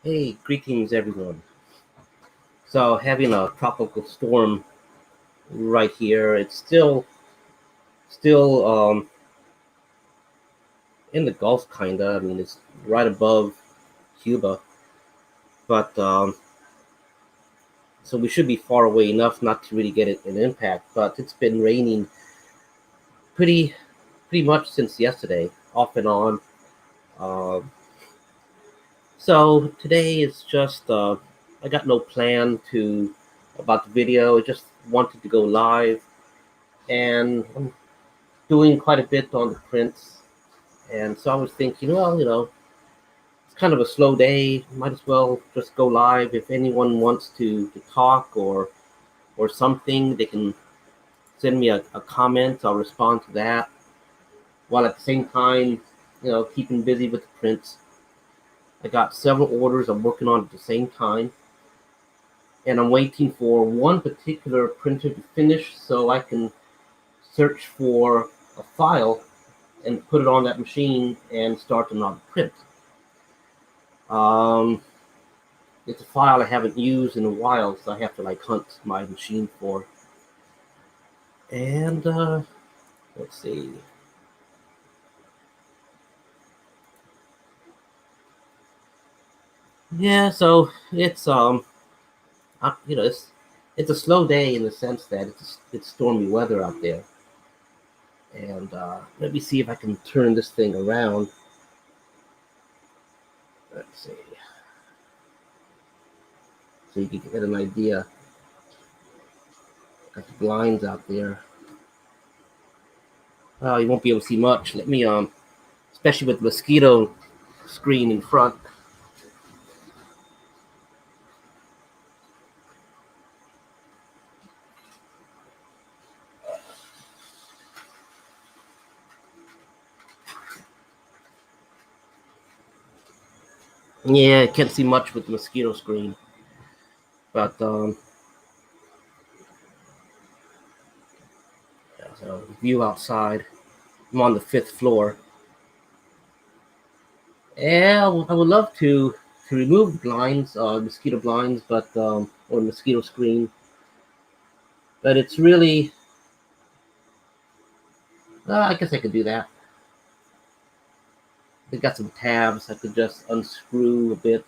Hey, greetings everyone. So having a tropical storm right here. It's still in the Gulf kinda. I mean, it's right above Cuba, but so we should be far away enough not to really get an impact. But it's been raining pretty pretty much since yesterday, off and on. Um, so today is just I got no plan to about the video. I just wanted to go live, and I'm doing quite a bit on the prints. And so I was thinking, well, it's kind of a slow day. Might as well just go live. If anyone wants to talk or something, they can send me a comment. I'll respond to that. While at the same time, keeping busy with the prints. I got several orders I'm working on at the same time. And I'm waiting for one particular printer to finish so I can search for a file and put it on that machine and start another print. Um, it's a file I haven't used in a while, so I have to hunt my machine for. And let's see. Yeah, so it's a slow day in the sense that it's stormy weather out there. And let me see if I can turn this thing around. Let's see, so you can get an idea. Got the blinds out there. Oh, you won't be able to see much. Let me especially with the mosquito screen in front. Yeah, I can't see much with the mosquito screen, but yeah, so view outside. I'm on the 5th floor. Yeah, I would love to remove the blinds, mosquito blinds, but or mosquito screen. But it's really, I guess I could do that. They got some tabs I could just unscrew a bit.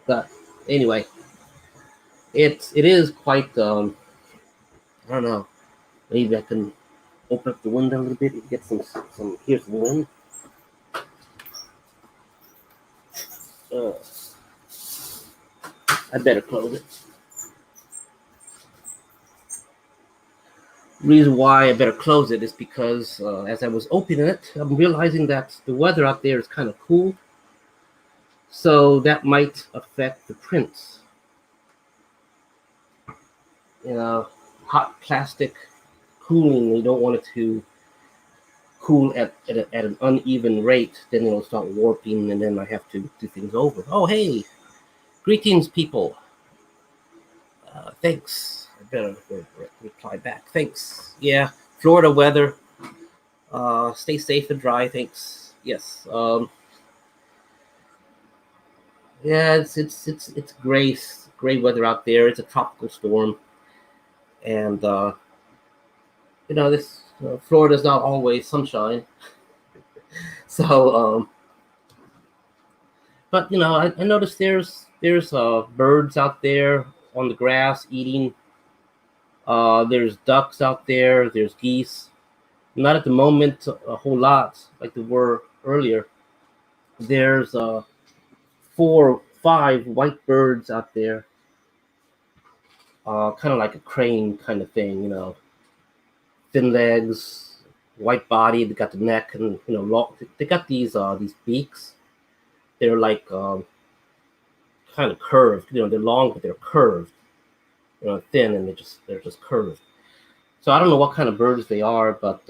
But anyway, it is quite. I don't know. Maybe I can open up the window a little bit and get some. Here's the wind. Uh, I better close it. Reason why I better close it is because as I was opening it, I'm realizing that the weather out there is kind of cool, so that might affect the prints. You know, hot plastic cooling, you don't want it to cool at an uneven rate, then it'll start warping, and then I have to do things over. Oh, hey, greetings, people. Thanks. I better reply back. Thanks. Yeah, Florida weather. Stay safe and dry. Thanks. Yes. Yeah, it's gray weather out there. It's a tropical storm, and this Florida's not always sunshine. So, but I noticed there's birds out there on the grass eating. There's ducks out there. There's geese. Not at the moment a whole lot like there were earlier. There's 4 or 5 white birds out there, kind of like a crane kind of thing, thin legs, white body. They got the neck and long. They got these beaks. They're like kind of curved. They're long, but they're curved. Thin, and they're just curved. So I don't know what kind of birds they are, but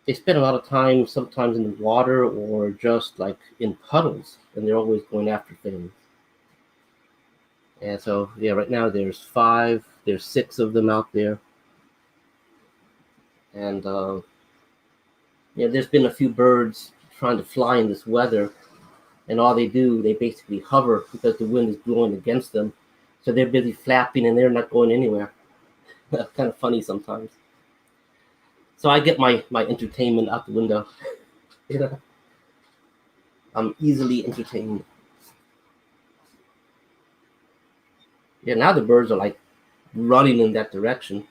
they spend a lot of time sometimes in the water or just like in puddles, and they're always going after things. And so yeah, right now there's 6 of them out there, and yeah, there's been a few birds trying to fly in this weather, and all they basically hover because the wind is blowing against them. So they're busy flapping and they're not going anywhere. Kind of funny sometimes. So I get my entertainment out the window. You know, I'm easily entertained. Yeah, now the birds are like running in that direction.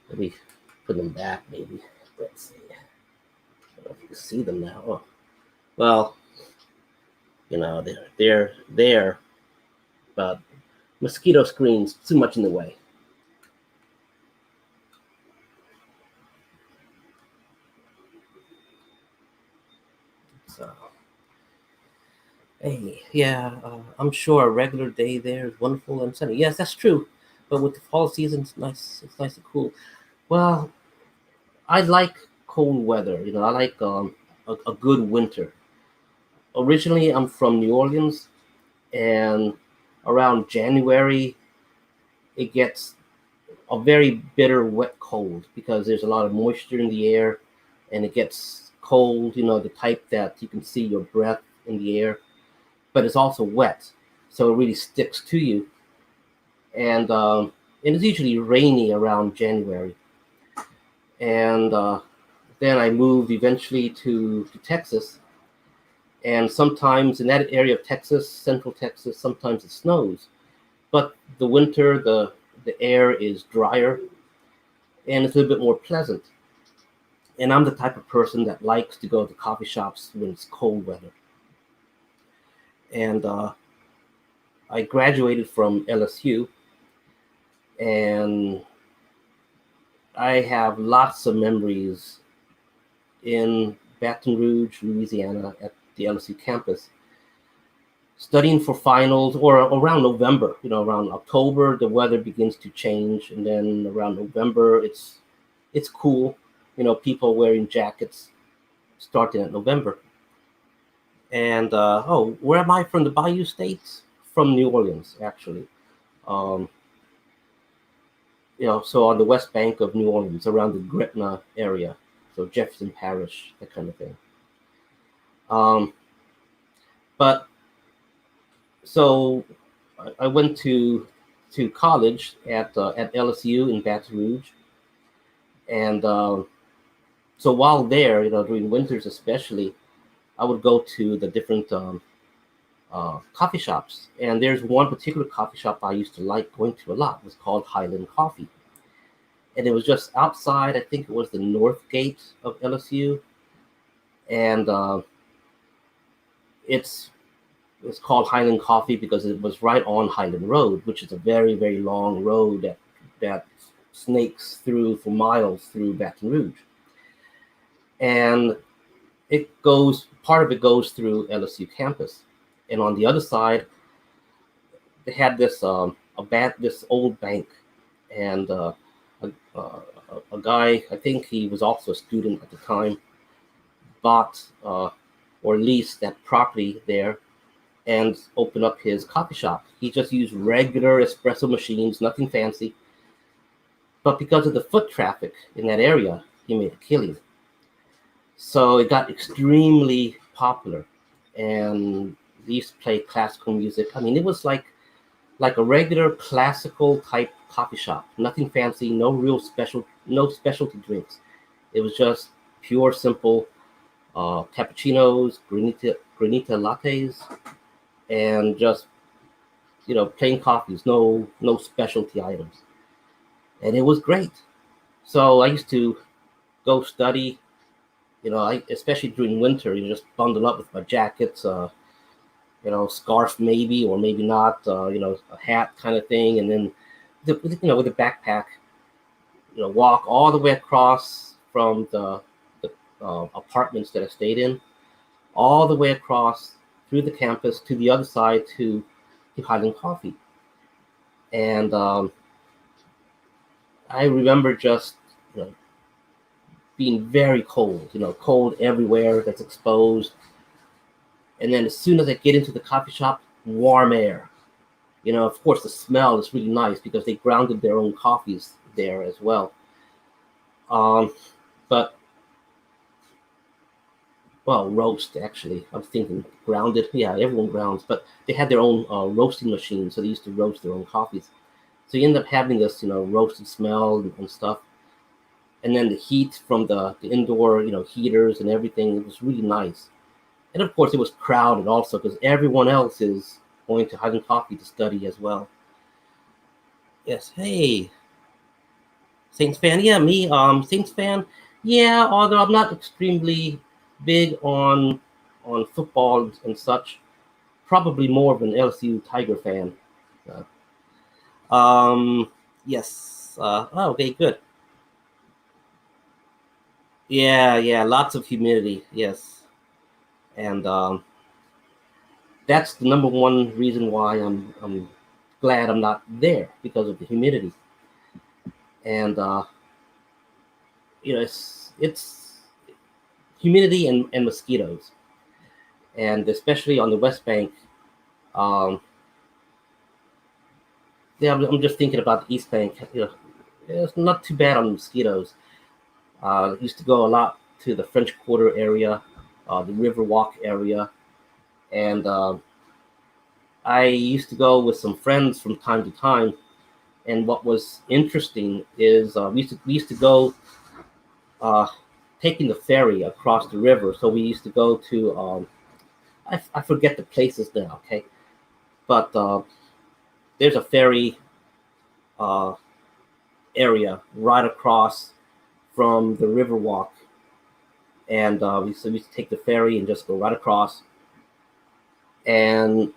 Let me put them back, maybe. Let's see. I don't know if you can see them now. Oh, well, they're there, but mosquito screens too much in the way. So, hey, yeah, I'm sure a regular day there is wonderful and sunny. Yes, that's true. But with the fall season, it's nice. It's nice and cool. Well, I like cold weather. I like a good winter. Originally, I'm from New Orleans, and around January, it gets a very bitter, wet cold because there's a lot of moisture in the air, and it gets cold. The type that you can see your breath in the air, but it's also wet, so it really sticks to you. And it's usually rainy around January. And then I moved eventually to Texas, and sometimes in that area of Texas, Central Texas, sometimes it snows. But the winter, the air is drier and it's a little bit more pleasant. And I'm the type of person that likes to go to coffee shops when it's cold weather. And I graduated from LSU, and I have lots of memories in Baton Rouge, Louisiana, at the LSU campus, studying for finals, or around November. Around October, the weather begins to change, and then around November, it's cool. People wearing jackets starting at November. And where am I from? The Bayou States? From New Orleans, actually. Um, so on the west bank of New Orleans, around the Gretna area, so Jefferson Parish, that kind of thing. Um, but so I went to college at LSU in Baton Rouge, and so while there, during winters especially, I would go to the different coffee shops, and there's one particular coffee shop I used to like going to a lot. It was called Highland Coffee, and it was just outside. I think it was the north gate of LSU, and it's it's called Highland Coffee because it was right on Highland Road, which is a very, very long road that snakes through for miles through Baton Rouge. And part of it goes through LSU campus. And on the other side, they had this old bank, and a, uh, a guy, I think he was also a student at the time, bought or leased that property there and opened up his coffee shop. He just used regular espresso machines, nothing fancy. But because of the foot traffic in that area, he made a killing. So it got extremely popular, and they used to play classical music. I mean, it was like a regular classical type coffee shop. Nothing fancy, no specialty drinks. It was just pure, simple cappuccinos, granita lattes, and just plain coffees. No specialty items, and it was great. So I used to go study. Especially during winter, just bundle up with my jackets, scarf maybe or maybe not, a hat kind of thing, and then with a backpack, walk all the way across from the apartments that I stayed in, all the way across through the campus to the other side to Highland Coffee. And I remember just being very cold, cold everywhere that's exposed. And then as soon as I get into the coffee shop, warm air. Of course, the smell is really nice because they grounded their own coffees there as well. But well, roast actually. I was thinking grounded. Yeah, everyone grounds, but they had their own roasting machine, so they used to roast their own coffees. So you end up having this, roasted smell and stuff, and then the heat from the indoor, heaters and everything. It was really nice, and of course it was crowded also because everyone else is going to Highland Coffee to study as well. Yes, hey, Saints fan. Yeah, me, Saints fan. Yeah, although I'm not extremely big on football and such. Probably more of an LSU Tiger fan. Uh, um, yes. Oh, okay, good. Yeah, yeah, lots of humidity. Yes, and that's the number one reason why I'm glad I'm not there because of the humidity. And it's humidity and mosquitoes, and especially on the West Bank. Um, yeah, I'm just thinking about the East Bank. It's not too bad on mosquitoes. Used to go a lot to the French Quarter area, the Riverwalk area, and I used to go with some friends from time to time. And what was interesting is we used to go uh, taking the ferry across the river. So we used to go to I forget the places now, okay, but there's a ferry uh, area right across from the Riverwalk, and we used to take the ferry and just go right across. And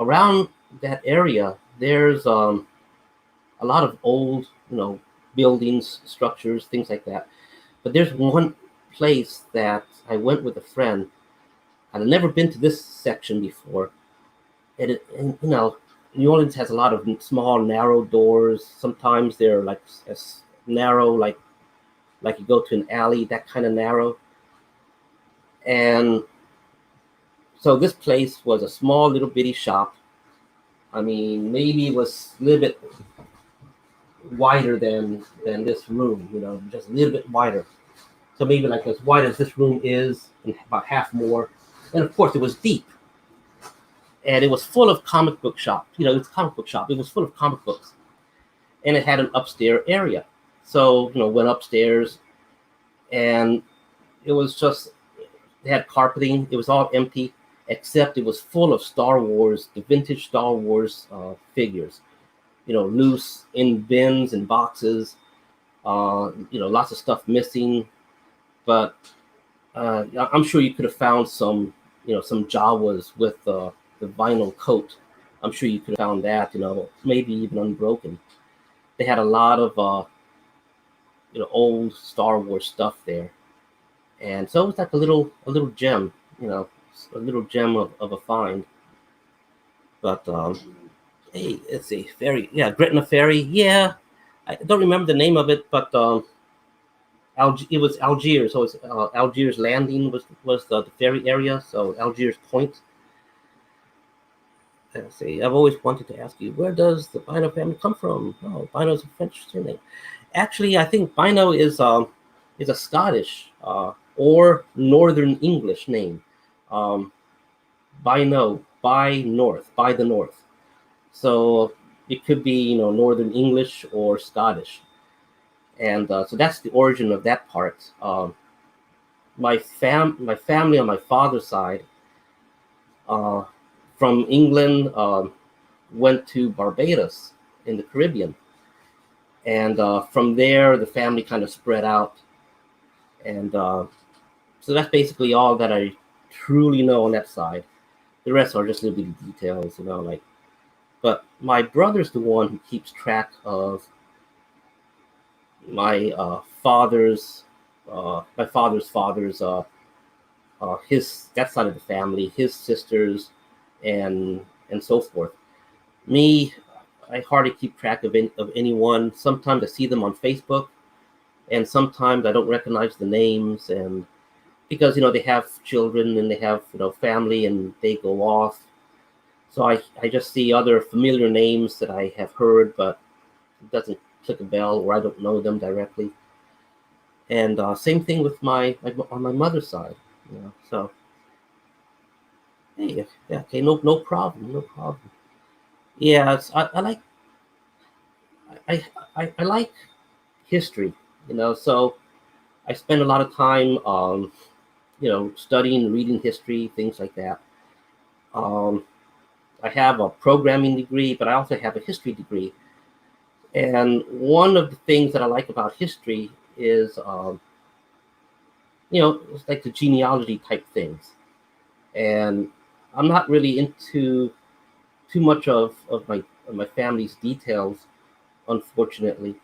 around that area, there's a lot of old, buildings, structures, things like that. But there's one place that I went with a friend, and I've never been to this section before. And New Orleans has a lot of small, narrow doors. Sometimes they're like as narrow, like you go to an alley, that kind of narrow. And so this place was a small little bitty shop. I mean, maybe it was a little bit wider than this room, just a little bit wider. So maybe like as wide as this room is, and about half more. And of course, it was deep, and it was full of comic book shop. It's a comic book shop. It was full of comic books, and it had an upstairs area. So went upstairs, and it was just they had carpeting. It was all empty, except it was full of Star Wars, the vintage Star Wars figures. Loose in bins and boxes. Lots of stuff missing, but I'm sure you could have found some Jawas with the vinyl coat. I'm sure you could have found that, maybe even unbroken. They had a lot of old Star Wars stuff there, and so it was like a little gem, a little gem of a find. But hey, let's see, ferry, yeah, Gretna Ferry, yeah. I don't remember the name of it, but it was Algiers. So it's Algiers Landing was the ferry area. So Algiers Point. Let's see. I've always wanted to ask you, where does the Bino family come from? Oh, Bino is a French surname. Actually, I think Bino is a Scottish or Northern English name. Um, Bino, by north, by the north. So it could be Northern English or Scottish, and so that's the origin of that part. My family on my father's side, uh, from England, went to Barbados in the Caribbean, and from there the family kind of spread out, and so that's basically all that I truly know on that side. The rest are just little bitty details, like. But my brother's the one who keeps track of my father's his that side of the family, his sisters, and so forth. Me, I hardly keep track of anyone. Sometimes I see them on Facebook, and sometimes I don't recognize the names, and because they have children and they have family and they go off. So I just see other familiar names that I have heard, but it doesn't click a bell, or I don't know them directly. And same thing with on my mother's side. So hey, yeah, okay, no problem, no problem. Yeah, I like I, I like history, so I spend a lot of time, studying, reading history, things like that. Um, I have a programming degree, but I also have a history degree. And one of the things that I like about history is, it's like the genealogy type things. And I'm not really into too much of my family's details, unfortunately,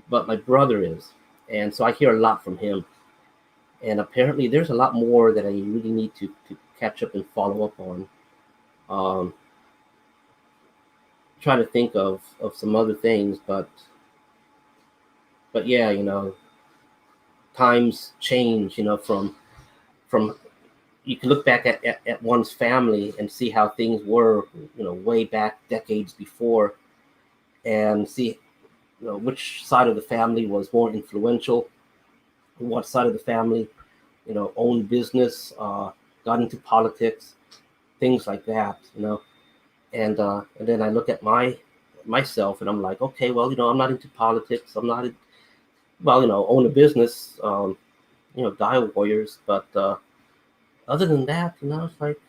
but my brother is. And so I hear a lot from him. And apparently there's a lot more that I really need to catch up and follow up on. Um, Trying to think of some other things, but yeah, times change. From you can look back at one's family and see how things were, way back decades before, and see, which side of the family was more influential, what side of the family, owned business, got into politics, things like that. And then I look at myself and I'm like, okay, well, I'm not into politics. I'm not, well, own a business, dial warriors. But other than that, it's like,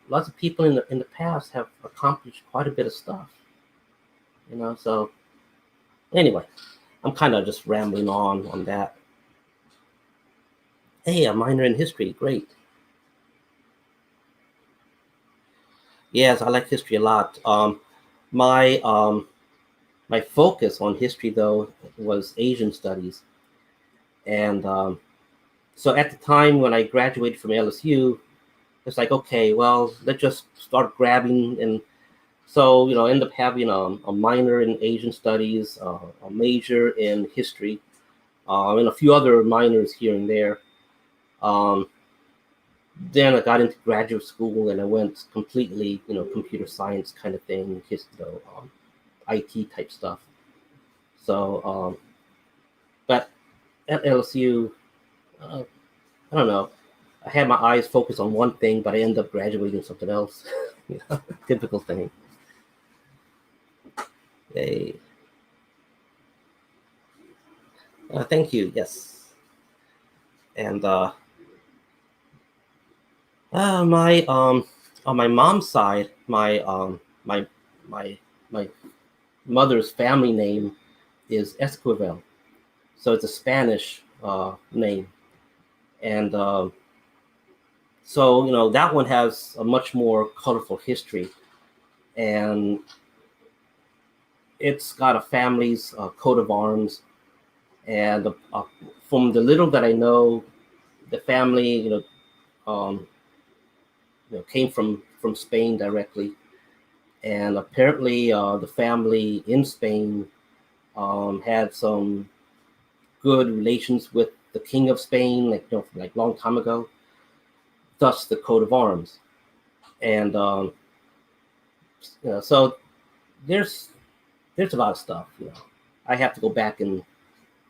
lots of people in the past have accomplished quite a bit of stuff. So anyway, I'm kind of just rambling on that. Hey, a minor in history, great. Yes, I like history a lot. My my focus on history though was Asian studies, and so at the time when I graduated from LSU, it's like, okay, well, let's just start grabbing. And so, end up having a minor in Asian studies, a major in history, and a few other minors here and there. Um, then I got into graduate school and I went completely, computer science kind of thing, IT type stuff. So, but at LSU, uh, I don't know. I had my eyes focused on one thing, but I ended up graduating something else. Typical thing. Hey, thank you. Yes, and my on my mom's side, my my mother's family name is Esquivel, so it's a Spanish name, and so that one has a much more colorful history, and it's got a family's coat of arms, and from the little that I know, the family, um, came from Spain directly, and apparently the family in Spain had some good relations with the King of Spain, like long time ago. Thus, the coat of arms, and so there's there's a lot of stuff. I have to go back and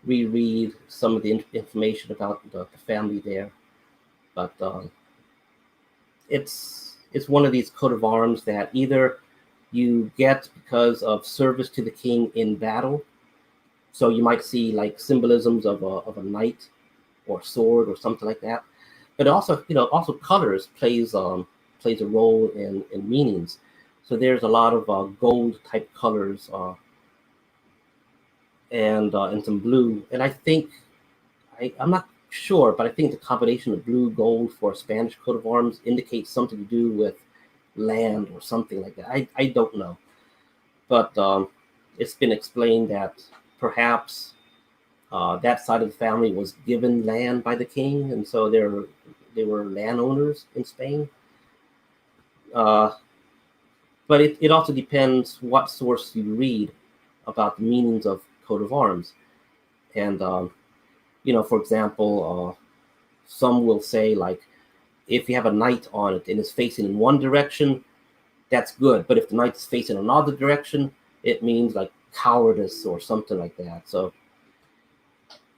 reread some of the information about the family there, but it's one of these coat of arms that either you get because of service to the king in battle. So you might see like symbolisms of a knight or sword or something like that. But also, also colors plays a role in meanings. So there's a lot of gold type colors, and some blue. And I think I'm not sure, but I think the combination of blue gold for a Spanish coat of arms indicates something to do with land or something like that. I don't know, but it's been explained that perhaps that side of the family was given land by the king, and so they were landowners in Spain. Uh, but it also depends what source you read about the meanings of coat of arms. And for example, some will say like if you have a knight on it and it's facing in one direction, that's good. But if the knight is facing another direction, it means like cowardice or something like that. So,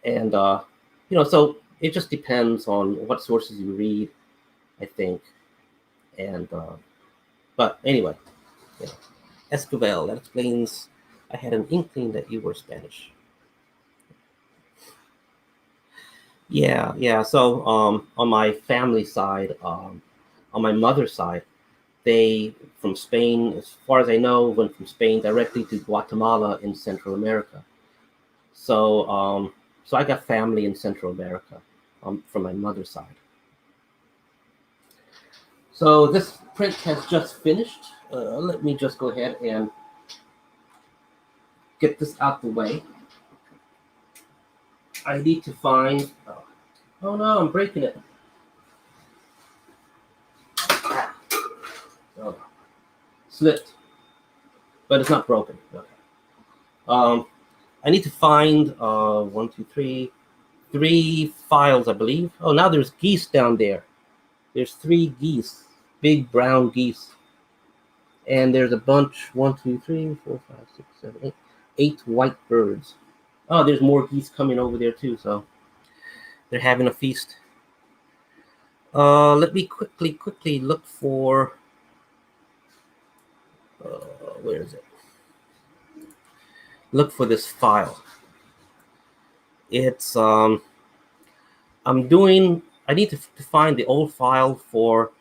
and so it just depends on what sources you read, I think. And but anyway, yeah. Esquivel, that explains. I had an inkling that you were Spanish. Yeah, yeah. So on my family side, on my mother's side, they from Spain, as far as I know, went from Spain directly to Guatemala in Central America. So so I got family in Central America from my mother's side. So this print has just finished. Let me just go ahead and get this out the way. I need to find. Oh no, I'm breaking it. Oh, slipped, but it's not broken. Okay. Um, I need to find one, two, three files, I believe. Oh, now there's geese down there. There's 3 geese, big brown geese, and there's a bunch. 1, 2, 3, 4, 5, 6, 7, 8, 8 white birds. Oh, there's more geese coming over there too. So they're having a feast. Let me quickly look for. Where is it? Look for this file. It's I'm doing. I need to find the old file for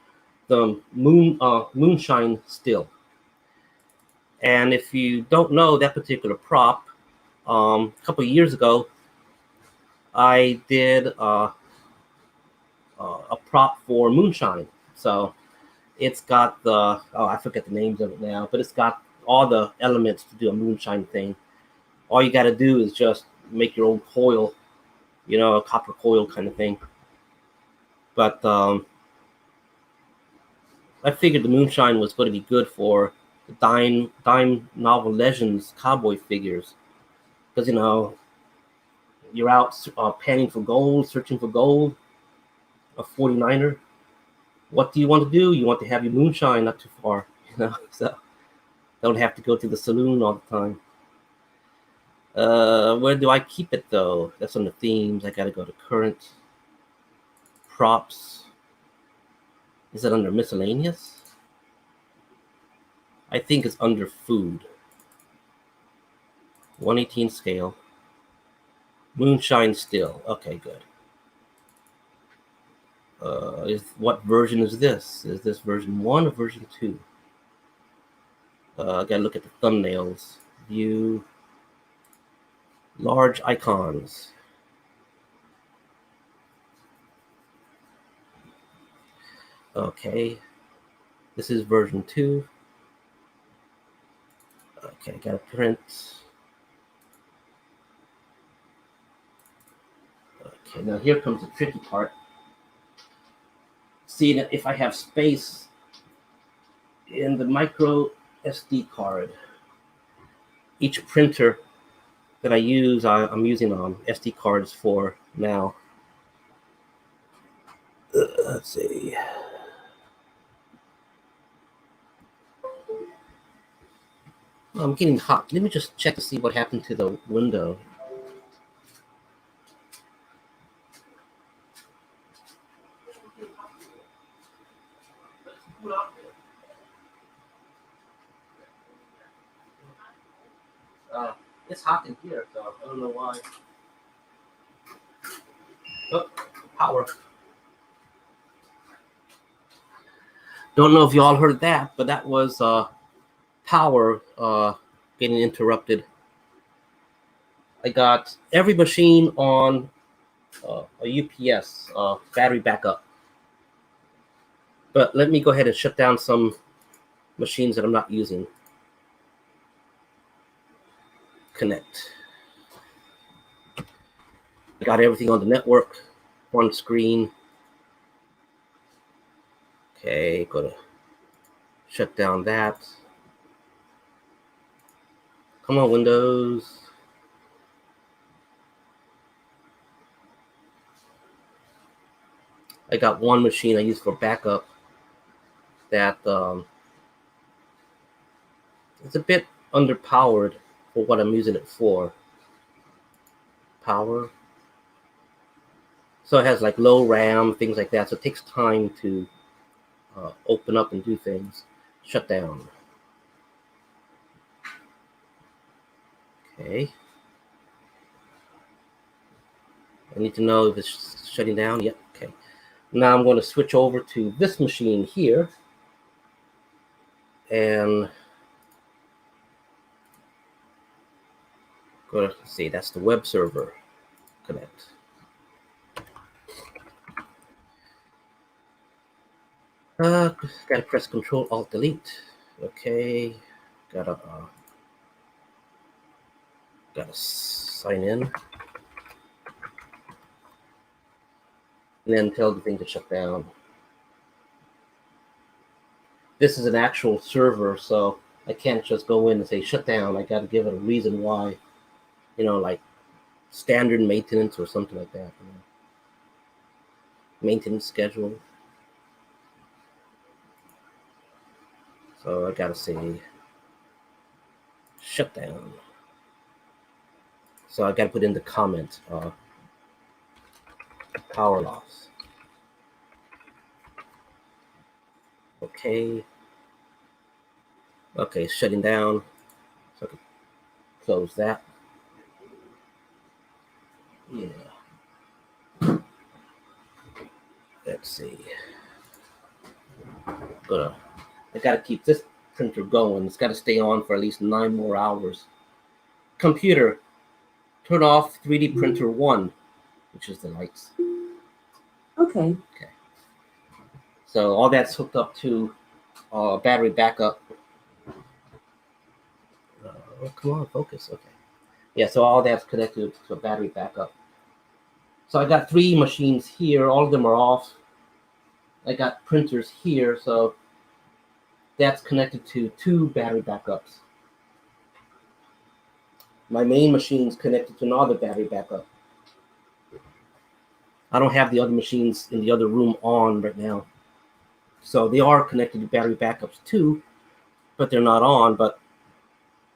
the moonshine still. And if you don't know that particular prop, a couple of years ago, I did a prop for moonshine. So it's got the I forget the names of it now, but it's got all the elements to do a moonshine thing. All you got to do is just make your own coil, a copper coil kind of thing. But I figured the moonshine was going to be good for the dime novel legends cowboy figures, because you're out panning for gold, searching for gold, a 49er. What do you want to do? You want to have your moonshine not too far, so don't have to go to the saloon all the time. Where do I keep it though? That's on the themes. I gotta go to current props. Is it under miscellaneous? I think it's under food. 118 scale. Moonshine still. Okay, good. What version is this? Is this version 1 or version 2? I gotta look at the thumbnails. View. Large icons. Okay. This is version 2. Okay, gotta print. Okay, now here comes the tricky part. See that if I have space in the micro SD card, each printer that I use, I'm using SD cards for now. Let's see. I'm getting hot. Let me just check to see what happened to the window. It's hot in here, so I don't know why. Oh, power. Don't know if you all heard that, but that was power getting interrupted. I got every machine on a UPS battery backup. But let me go ahead and shut down some machines that I'm not using. Connect. I got everything on the network, one screen. Okay, go to shut down that. Come on, Windows. I got one machine I use for backup that it's a bit underpowered for what I'm using it for. Power. So it has like low RAM, things like that. So it takes time to open up and do things. Shut down. Okay. I need to know if it's shutting down. Yep. Okay. Now I'm going to switch over to this machine here. And go to see, that's the web server. Connect. Gotta press Control Alt Delete. Okay. Gotta sign in. And then tell the thing to shut down. This is an actual server, so I can't just go in and say shut down. I got to give it a reason why, like standard maintenance or something like that. Maintenance schedule. So I got to say shut down. So I got to put in the comment, power loss. Okay. Okay, shutting down. So I can close that. Yeah. Let's see. I gotta keep this printer going. It's gotta stay on for at least 9 more hours. Computer, turn off 3D printer 1, which is the lights. Okay. Okay. So all that's hooked up to battery backup. Come on, focus. Okay. Yeah, so all that's connected to a battery backup. So I got 3 machines here. All of them are off. I got printers here, so that's connected to 2 battery backups. My main machine's connected to another battery backup. I don't have the other machines in the other room on right now. So they are connected to battery backups too, but they're not on. But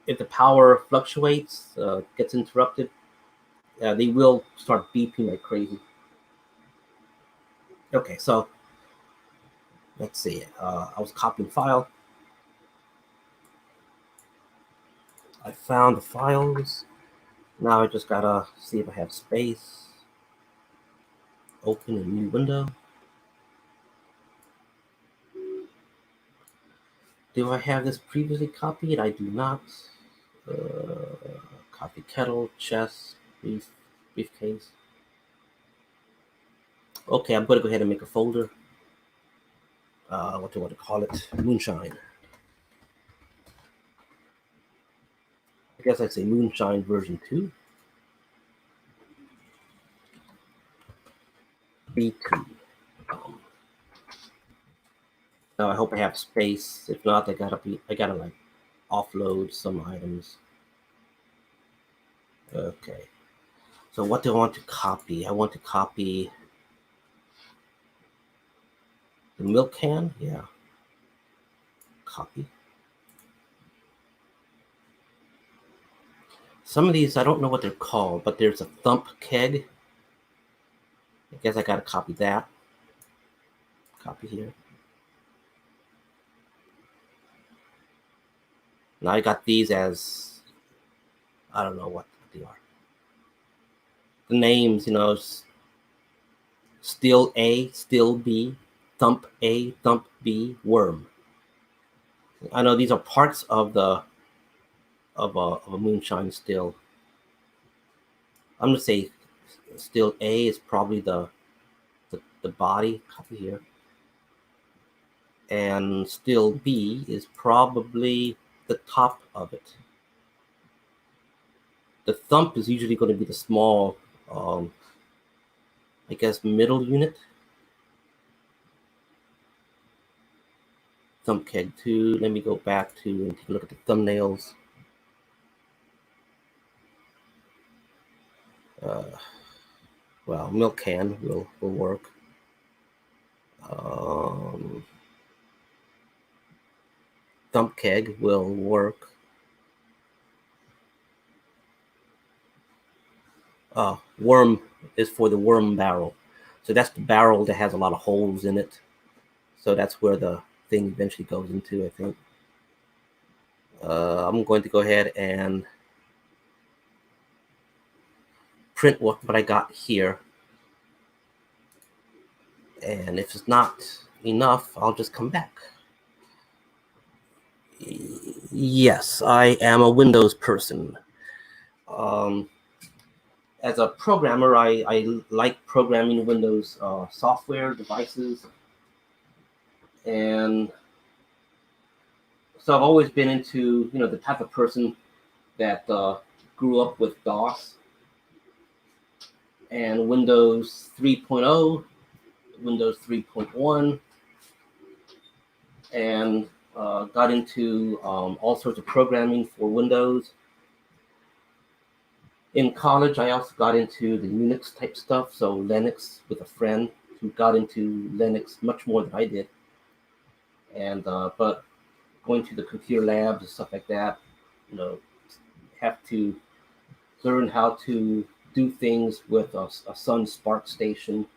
if the power fluctuates, gets interrupted, they will start beeping like crazy. Okay, so let's see. I was copying file. I found the files. Now I just gotta see if I have space. Open a new window. Do I have this previously copied? I do not. Copy kettle, chest, briefcase. Okay, I'm going to go ahead and make a folder. What do I want to call it? Moonshine. I guess I'd say Moonshine version 2. B2. Now I hope I have space. If not, I gotta like offload some items. Okay. So what do I want to copy? I want to copy the milk can. Yeah. Copy. Some of these, I don't know what they're called, but there's a thump keg. I guess I gotta copy that. Copy here. Now I got these as, I don't know what they are. The names, still A, still B, thump A, thump B, worm. I know these are parts of a moonshine still. I'm gonna say still A is probably the body. Copy here. And still B is probably the top of it. The thump is usually going to be the small, I guess, middle unit. Thump keg 2. Let me go back to and take a look at the thumbnails. Well, milk can will work. Thump keg will work. Worm is for the worm barrel. So that's the barrel that has a lot of holes in it. So that's where the thing eventually goes into, I think. I'm going to go ahead and print what I got here. And if it's not enough, I'll just come back. Yes, I am a Windows person. As a programmer, I like programming Windows software devices. And so I've always been into, the type of person that grew up with DOS and Windows 3.0, Windows 3.1, and got into all sorts of programming for Windows. In college, I also got into the Unix type stuff, so Linux with a friend who got into Linux much more than I did. And but going to the computer labs and stuff like that, have to learn how to do things with a Sun Spark station,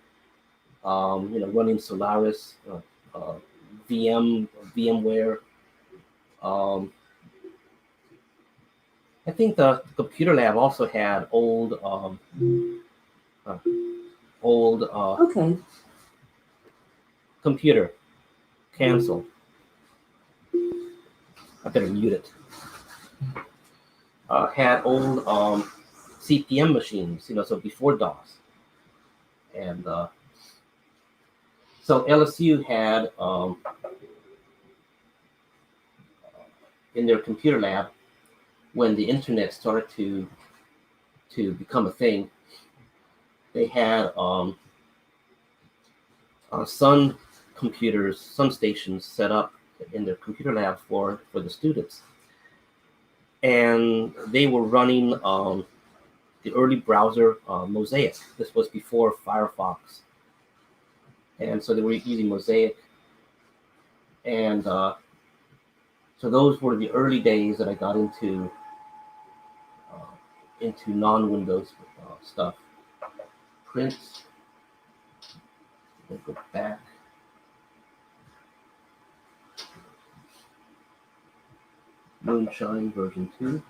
running Solaris, VMware. Um, I think the computer lab also had old Okay. computer. Cancel. I better mute it. Had old CPM machines, so before DOS. And so LSU had in their computer lab, when the internet started to become a thing, they had Sun computers, Sun stations set up in their computer lab for the students. And they were running the early browser Mosaic. This was before Firefox. And so they were using Mosaic. And so those were the early days that I got into non-Windows stuff. Print. Go back. Moonshine version 2.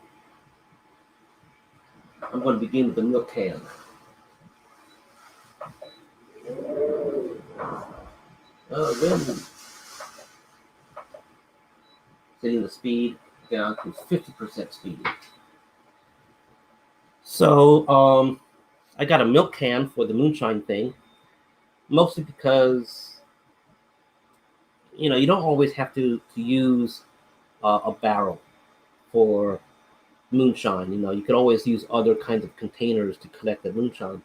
I'm going to begin with the milk can. Wind. Setting the speed down to 50% speed. So I got a milk can for the moonshine thing, mostly because you don't always have to use a barrel for moonshine. You could always use other kinds of containers to collect the moonshine,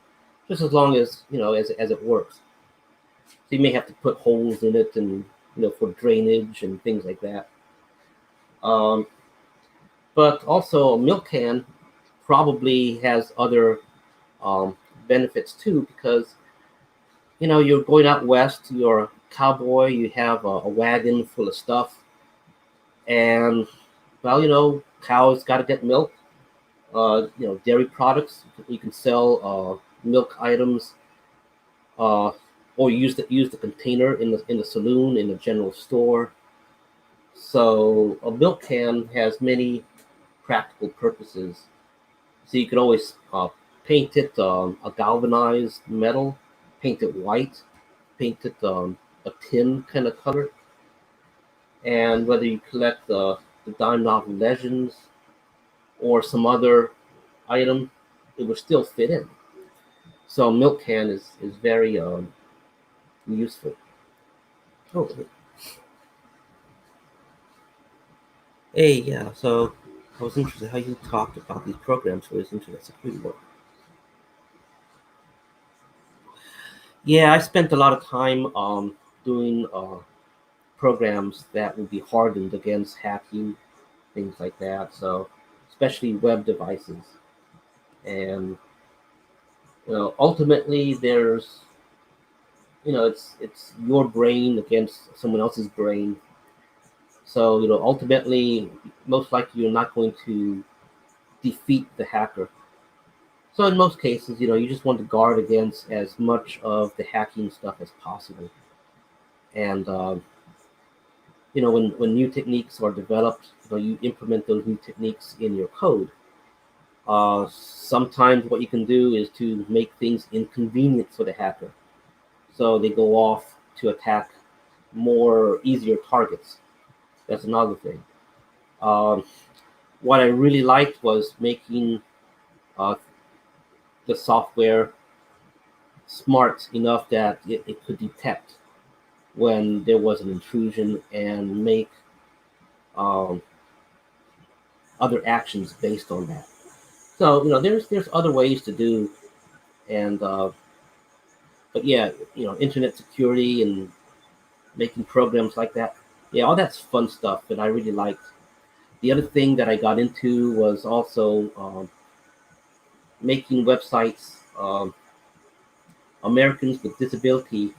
just as long as as it works. So you may have to put holes in it, and for drainage and things like that. But also a milk can probably has other benefits too, because you're going out west, you're a cowboy, you have a wagon full of stuff, and well, cows got to get milk. Dairy products, you can sell milk items, or use the container in the saloon, in the general store. So a milk can has many practical purposes. So you could always paint it a galvanized metal, paint it white, paint it a tin kind of color. And whether you collect the dime novel legends or some other item, it would still fit in. So a milk can is very useful. Oh, hey, yeah. So I was interested how you talked about these programs for this internet security work. Yeah, I spent a lot of time doing programs that would be hardened against hacking, things like that. So especially web devices. And ultimately, there's it's your brain against someone else's brain. So ultimately, most likely you're not going to defeat the hacker. So in most cases, you just want to guard against as much of the hacking stuff as possible. And when new techniques are developed, you implement those new techniques in your code. Sometimes what you can do is to make things inconvenient for the hacker, so they go off to attack more easier targets. That's another thing. Um, what I really liked was making uh, the software smart enough that it could detect when there was an intrusion and make um, other actions based on that. So there's other ways to do, and but yeah, internet security and making programs like that. Yeah, all that's fun stuff that I really liked. The other thing that I got into was also making websites Americans with disability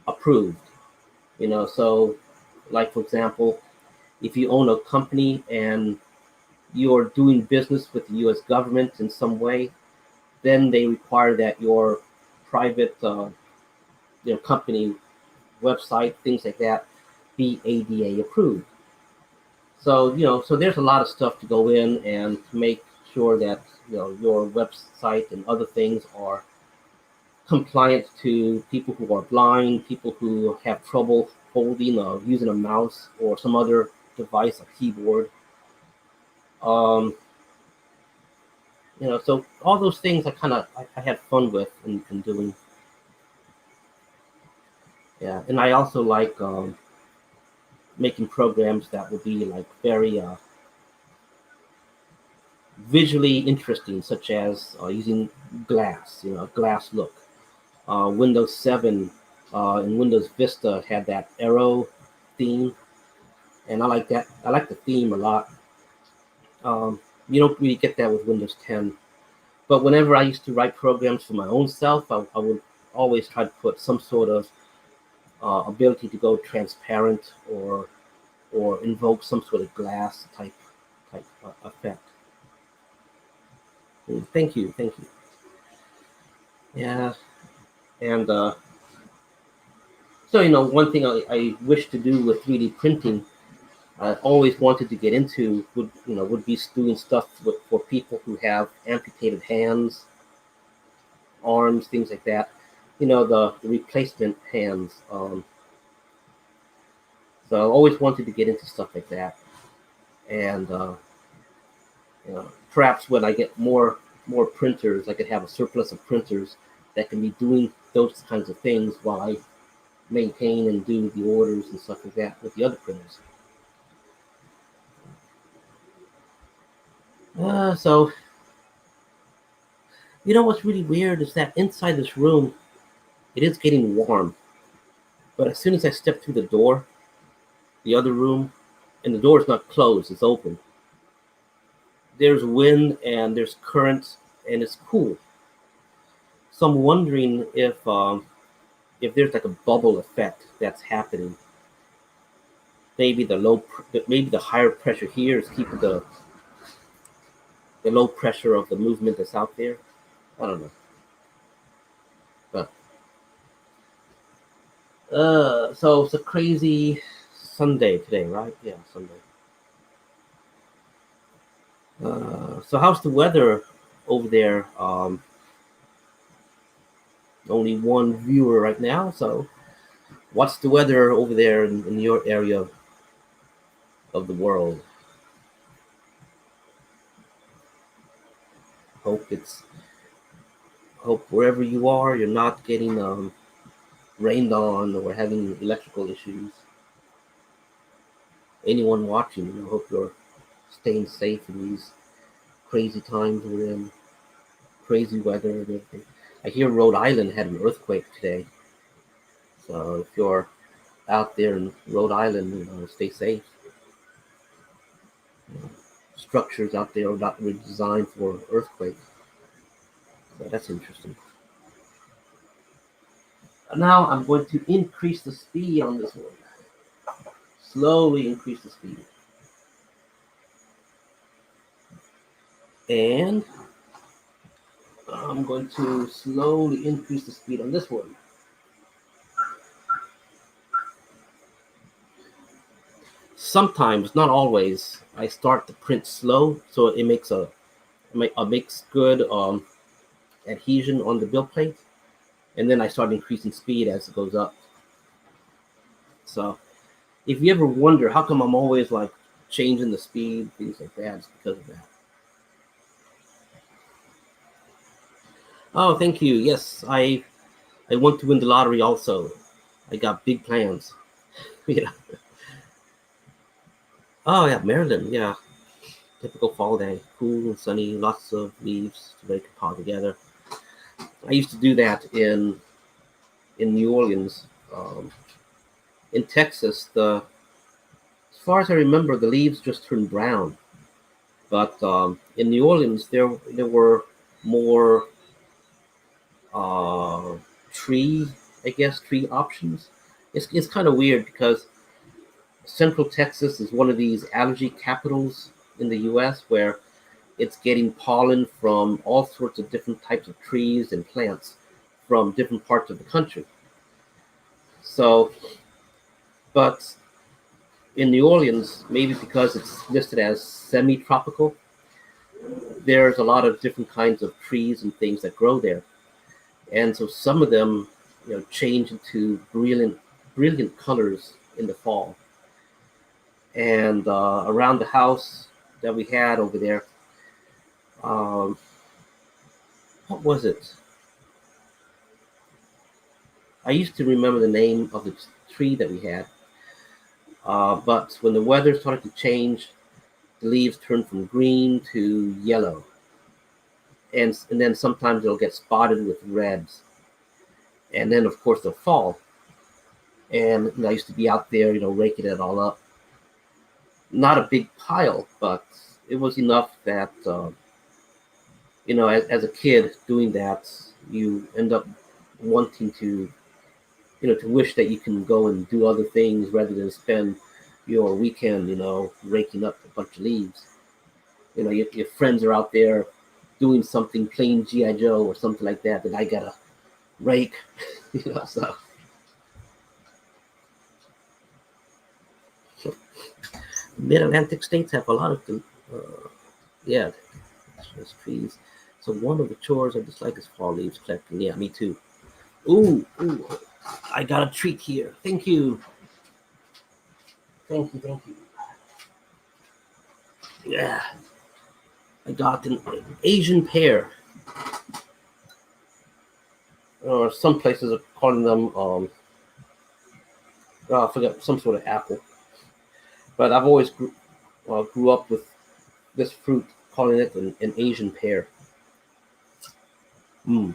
approved. So like for example, if you own a company and you're doing business with the U.S. government in some way, then they require that your private, company website, things like that, be ADA approved. So there's a lot of stuff to go in and to make sure that your website and other things are compliant to people who are blind, people who have trouble holding or using a mouse or some other device, a keyboard. Um, so all those things I had fun with and doing. Yeah, and I also like making programs that will be like very visually interesting, such as using glass, a glass look. Windows 7 and Windows Vista had that arrow theme, and I like that. I like the theme a lot. You don't really get that with Windows 10. But whenever I used to write programs for my own self, I would always try to put some sort of ability to go transparent or invoke some sort of glass type effect. Thank you, thank you. Yeah, and so one thing I wish to do with 3D printing, I always wanted to get into would be doing stuff for people who have amputated hands, arms, things like that. The replacement hands. So I always wanted to get into stuff like that, and perhaps when I get more printers, I could have a surplus of printers that can be doing those kinds of things while I maintain and do the orders and stuff like that with the other printers. So what's really weird is that inside this room, it is getting warm, but as soon as I step through the door, the other room, and the door is not closed, it's open. There's wind and there's current and it's cool. So I'm wondering if there's like a bubble effect that's happening. Maybe maybe the higher pressure here is keeping the low pressure of the movement that's out there. I don't know, but so it's a crazy Sunday today, right? Yeah, Sunday. So how's the weather over there? Only one viewer right now. So what's the weather over there in your area of the world? Hope it's hope wherever you are, you're not getting rained on or having electrical issues. Anyone watching, hope you're staying safe in these crazy times we're in, crazy weather and everything. I hear Rhode Island had an earthquake today. So if you're out there in Rhode Island, stay safe. Structures out there are not really designed for earthquakes. So that's interesting. Now I'm going to increase the speed on this one. Slowly increase the speed. And I'm going to slowly increase the speed on this one. Sometimes, not always, I start the print slow, so it makes makes good adhesion on the build plate, and then I start increasing speed as it goes up. So if you ever wonder how come I'm always like changing the speed, things like that, it's because of that. Oh, thank you. Yes, I want to win the lottery also. I got big plans. Yeah. Oh yeah, Maryland. Yeah, typical fall day, cool and sunny, lots of leaves to make a pile together. I used to do that in New Orleans. In Texas, the as far as I remember, the leaves just turned brown. But in New Orleans, there were more uh, tree, I guess, tree options. It's kind of weird because Central Texas is one of these allergy capitals in the U.S. where it's getting pollen from all sorts of different types of trees and plants from different parts of the country. So, but in New Orleans, maybe because it's listed as semi-tropical, there's a lot of different kinds of trees and things that grow there, and so some of them, change into brilliant colors in the fall. And around the house that we had over there, um, what was it? I used to remember the name of the tree that we had, but when the weather started to change, the leaves turn from green to yellow, and then sometimes they'll get spotted with reds, and then of course they'll fall. And I used to be out there, raking it all up. Not a big pile, but it was enough that as a kid doing that, you end up wanting to, to wish that you can go and do other things rather than spend your weekend, raking up a bunch of leaves. Your friends are out there doing something, playing GI Joe or something like that, that I gotta rake, so. Mid-Atlantic states have a lot of yeah, trees. So one of the chores I dislike is fall leaves collecting. Yeah, me too. Ooh, I got a treat here. Thank you. Thank you. Yeah, I got an Asian pear. Or some places are calling them, I forgot, some sort of apple. But I've always grew up with this fruit, calling it an Asian pear. Mm.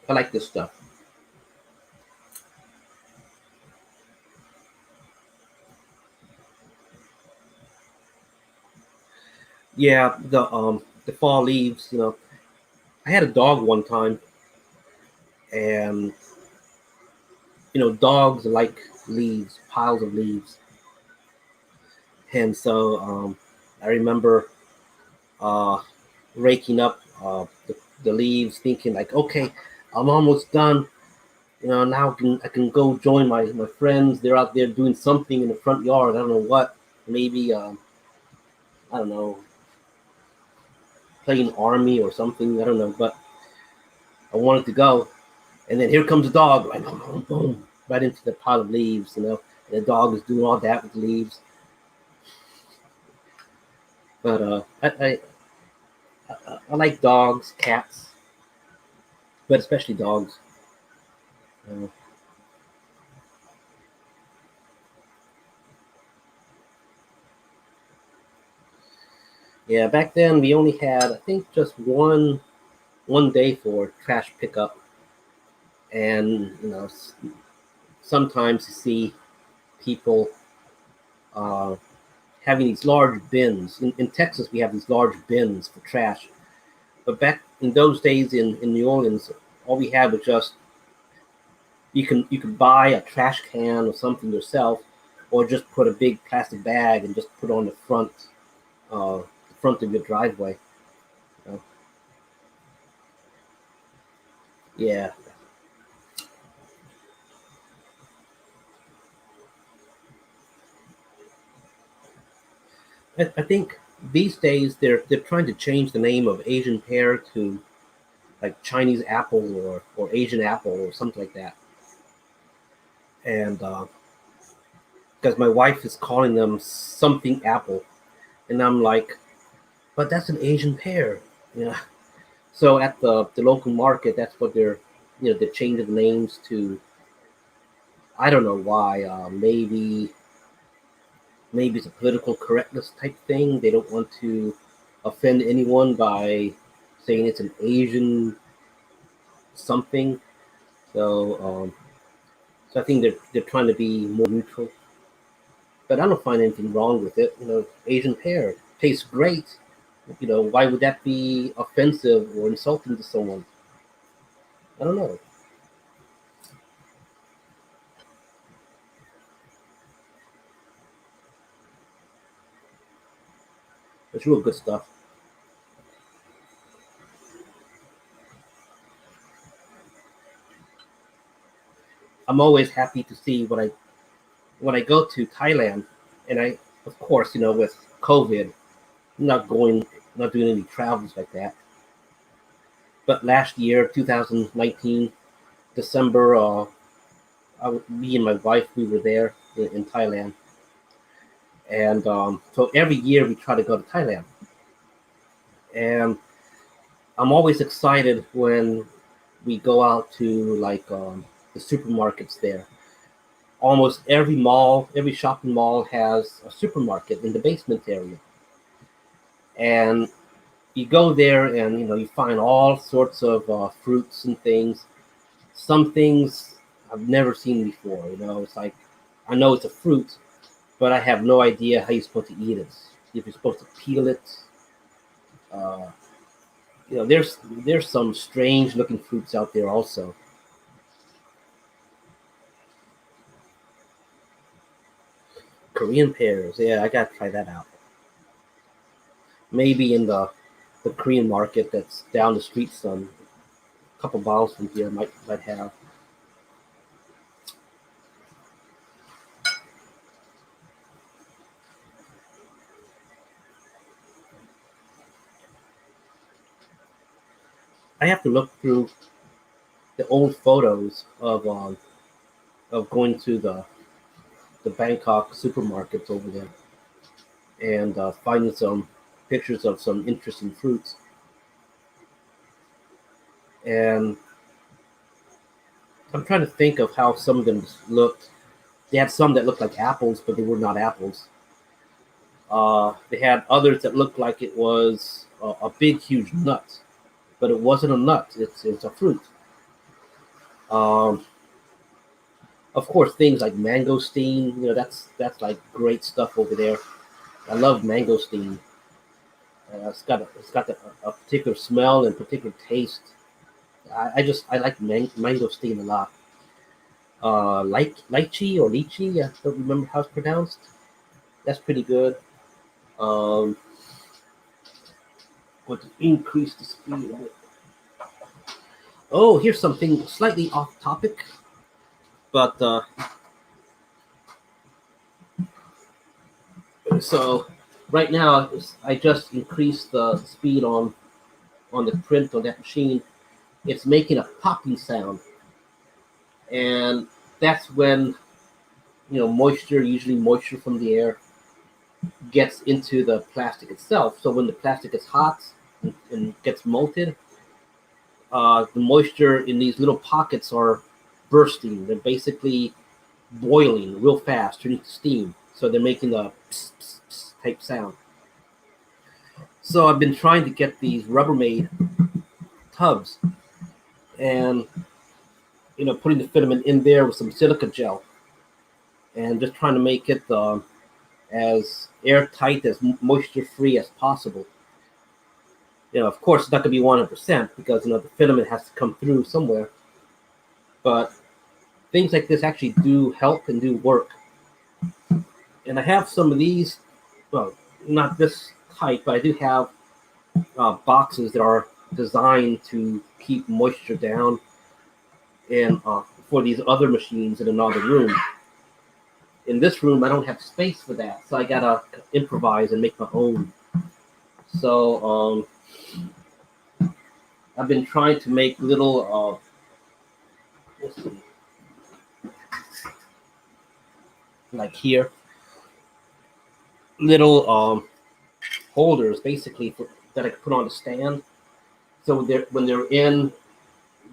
I like this stuff. Yeah, the fall leaves. I had a dog one time, and dogs like leaves, piles of leaves, and so I remember uh, raking up the leaves, thinking like, okay, I'm almost done. Now I can go join my friends. They're out there doing something in the front yard. I don't know what. Maybe I don't know, playing army or something. I don't know, but I wanted to go. And then here comes the dog, like boom, boom, boom, right into the pile of leaves. And the dog is doing all that with the leaves. But I like dogs, cats, but especially dogs. Uh, yeah, back then we only had, I think, just one day for trash pickup, and sometimes you see people uh, having these large bins. In Texas, we have these large bins for trash. But back in those days in New Orleans, all we had was just you can buy a trash can or something yourself, or just put a big plastic bag and just put on the front of your driveway. You know? Yeah, I think these days they're trying to change the name of Asian pear to like Chinese apple or Asian apple or something like that. And because my wife is calling them something apple, and I'm like, but that's an Asian pear. Yeah. So at the local market, that's what they're changing the names to. I don't know why. Maybe it's a political correctness type thing. They don't want to offend anyone by saying it's an Asian something. So so I think they're trying to be more neutral. But I don't find anything wrong with it. Asian pear tastes great. Why would that be offensive or insulting to someone? I don't know. It's real good stuff. I'm always happy to see when I go to Thailand, and of course, with COVID, I'm not doing any travels like that. But last year, 2019, December, me and my wife, we were there in Thailand, and so every year we try to go to Thailand, and I'm always excited when we go out to like the supermarkets there. Almost every mall, every shopping mall has a supermarket in the basement area, and you go there and you find all sorts of fruits and things. Some things I've never seen before. It's like I know it's a fruit, but I have no idea how you're supposed to eat it. If you're supposed to peel it, uh, there's some strange looking fruits out there also. Korean pears, yeah, I gotta try that out. Maybe in the Korean market that's down the street some couple miles from here might have. I have to look through the old photos of going to the Bangkok supermarkets over there and finding some pictures of some interesting fruits. And I'm trying to think of how some of them looked. They had some that looked like apples, but they were not apples. They had others that looked like it was a big, huge nut, but it wasn't a nut. It's a fruit. Um, of course, things like mangosteen, that's like great stuff over there. I love mangosteen. It's got a particular smell and particular taste. I like mangosteen a lot. Lychee or lychee, I don't remember how it's pronounced. That's pretty good. Um, but to increase the speed of it. Oh, here's something slightly off topic, but so right now I just increased the speed on the print on that machine. It's making a popping sound, and that's when moisture, usually moisture from the air, gets into the plastic itself. So when the plastic is hot and gets molted, the moisture in these little pockets are bursting. They're basically boiling real fast, turning to steam. So they're making a pss, pss, pss type sound. So I've been trying to get these Rubbermaid tubs and putting the filament in there with some silica gel and just trying to make it as airtight, as moisture free as possible. Of course, it's not going to be 100% because the filament has to come through somewhere. But things like this actually do help and do work. And I have some of these. Well, not this type, but I do have boxes that are designed to keep moisture down, and for these other machines in another room. In this room, I don't have space for that, so I gotta improvise and make my own. So I've been trying to make little, let's see, like here, little holders, basically that I can put on the stand. So when they're in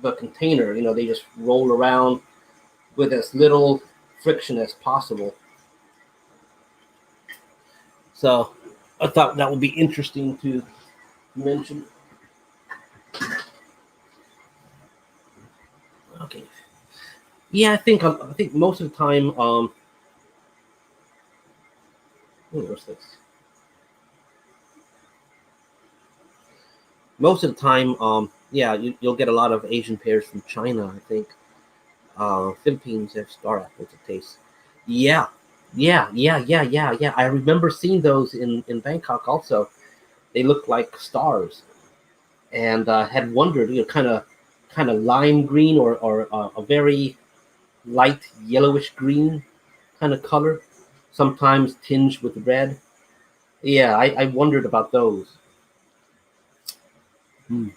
the container, they just roll around with as little friction as possible. So I thought that would be interesting to mention. Okay. Yeah, I think most of the time, what's this? Most of the time, yeah, you'll get a lot of Asian pears from China. I think Philippines have star apples to taste. Yeah, yeah. I remember seeing those in Bangkok also. They look like stars, and had wondered, kind of lime green or a very light yellowish green kind of color, sometimes tinged with red. Yeah, I wondered about those. Hmm.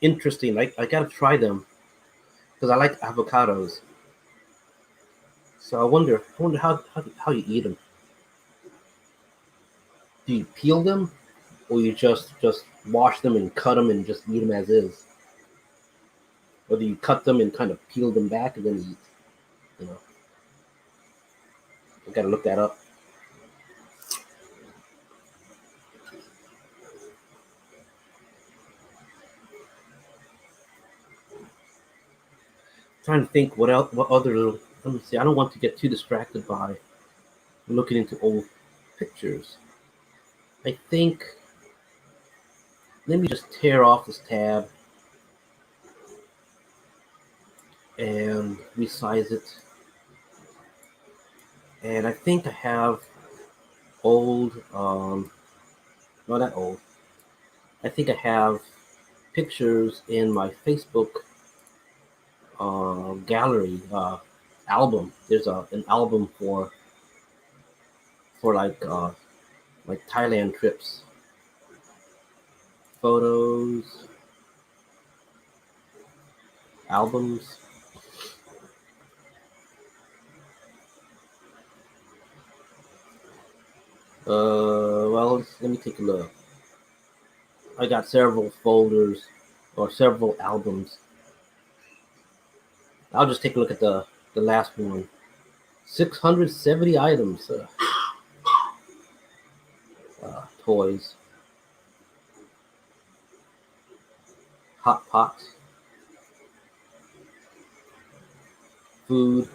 Interesting. I gotta try them because I like avocados. So I wonder how you eat them. Do you peel them, or you just wash them and cut them and just eat them as is? Or do you cut them and kind of peel them back and then eat? You know, I gotta look that up. Trying to think what else, what other. Let me see. I don't want to get too distracted by looking into old pictures. I think let me just tear off this tab and resize it. And I think I have old, not that old. I think I have pictures in my Facebook gallery album. There's an album for like Thailand trips, photos, albums. Well, let me take a look. I got several folders or several albums. I'll just take a look at the last one. 670 items. Toys, hot pots, food,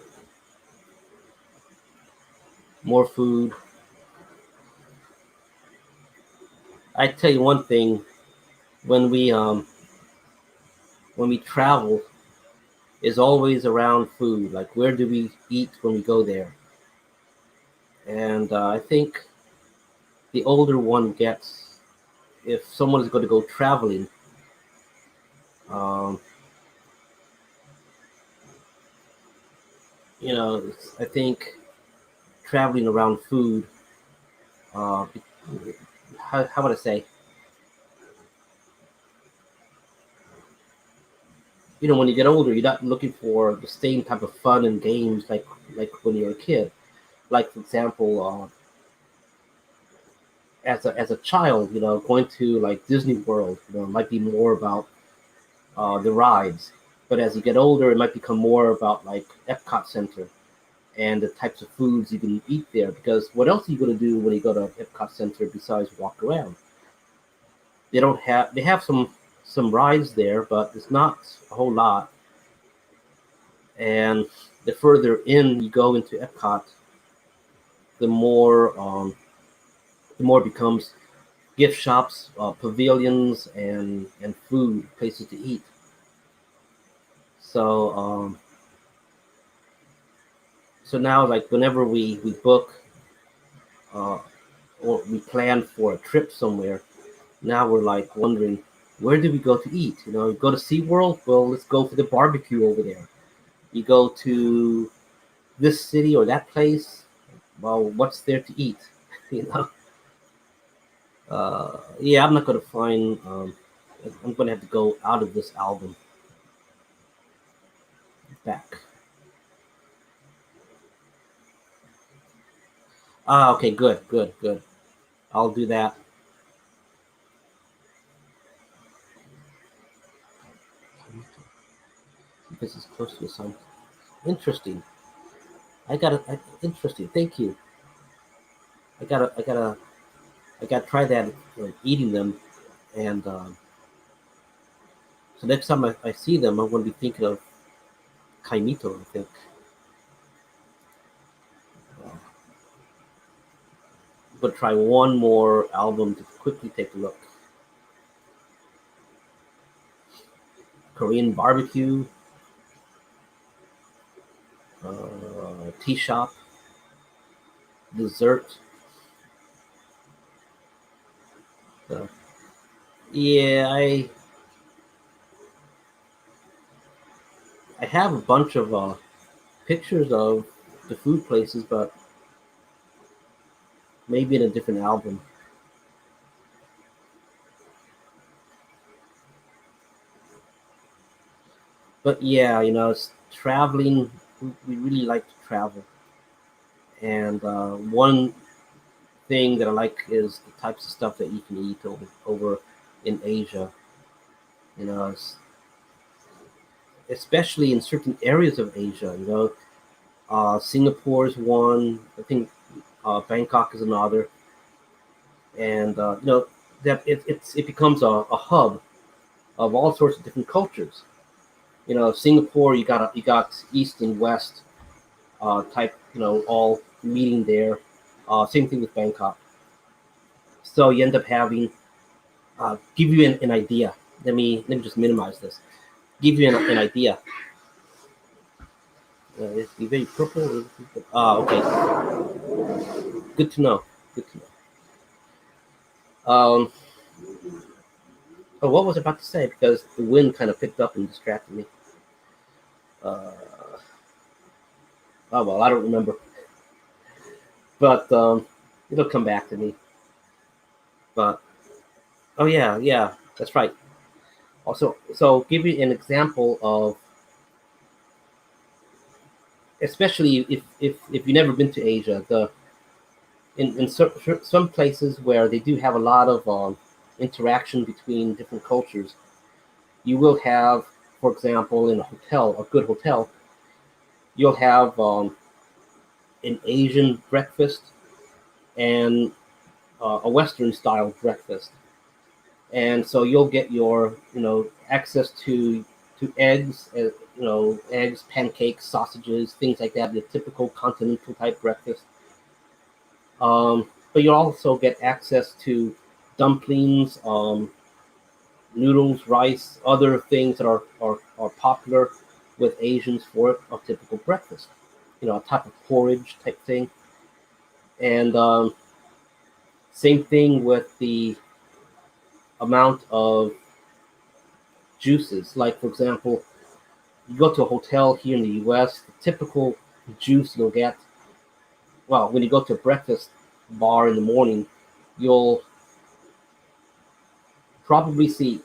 more food. I tell you one thing: when we travel, is always around food. Like, where do we eat when we go there? And I think the older one gets, if someone is going to go traveling, um, I think traveling around food. Uh, how would I say? When you get older, you're not looking for the same type of fun and games like when you're a kid. Like, for example, as a child, going to like Disney World, might be more about the rides. But as you get older, it might become more about like Epcot Center and the types of foods you can eat there. Because what else are you going to do when you go to Epcot Center besides walk around? They have some rides there, but it's not a whole lot. And the further in you go into Epcot, the more it becomes gift shops, pavilions, and food places to eat. So so now like whenever we book uh, or we plan for a trip somewhere, now we're like wondering where do we go to eat? You know, go to SeaWorld? Well, let's go for the barbecue over there. You go to this city or that place? Well, what's there to eat? You know? Yeah, I'm not gonna find. I'm gonna have to go out of this album back. Ah, okay, good, good, good. I'll do that. This is close to some interesting. Interesting. Thank you. I gotta try that. Eating them, and so next time I see them, I'm gonna be thinking of Kaimito. I think. I'm gonna try one more album to quickly take a look. Korean barbecue, tea shop, dessert. Uh, yeah, I have a bunch of pictures of the food places, but maybe in a different album. But yeah, you know, it's traveling. We really like to travel, and one thing that I like is the types of stuff that you can eat over in Asia. You know, especially in certain areas of Asia. You know, Singapore is one. I think Bangkok is another, and you know that it becomes a hub of all sorts of different cultures. You know, Singapore, you got East and West type. You know, all meeting there. Same thing with Bangkok. So you end up having give you an idea. Let me just minimize this. Give you an idea. It's very purple. Okay. Good to know. Good to know. Oh, what was I about to say? Because the wind kind of picked up and distracted me. Uh, oh well, I don't remember. But it'll come back to me. But oh yeah, yeah, that's right. Also, so give you an example of, especially if you've never been to Asia, the in some places where they do have a lot of interaction between different cultures, you will have, for example, in a hotel, a good hotel, you'll have an Asian breakfast and a Western style breakfast, and so you'll get your access to eggs, eggs, pancakes, sausages, things like that, the typical continental type breakfast. But you'll also get access to dumplings, noodles, rice, other things that are popular with Asians for a typical breakfast. You know, a type of porridge type thing. And same thing with the amount of juices. Like, for example, you go to a hotel here in the US, the typical juice you'll get, well, when you go to a breakfast bar in the morning, you'll probably see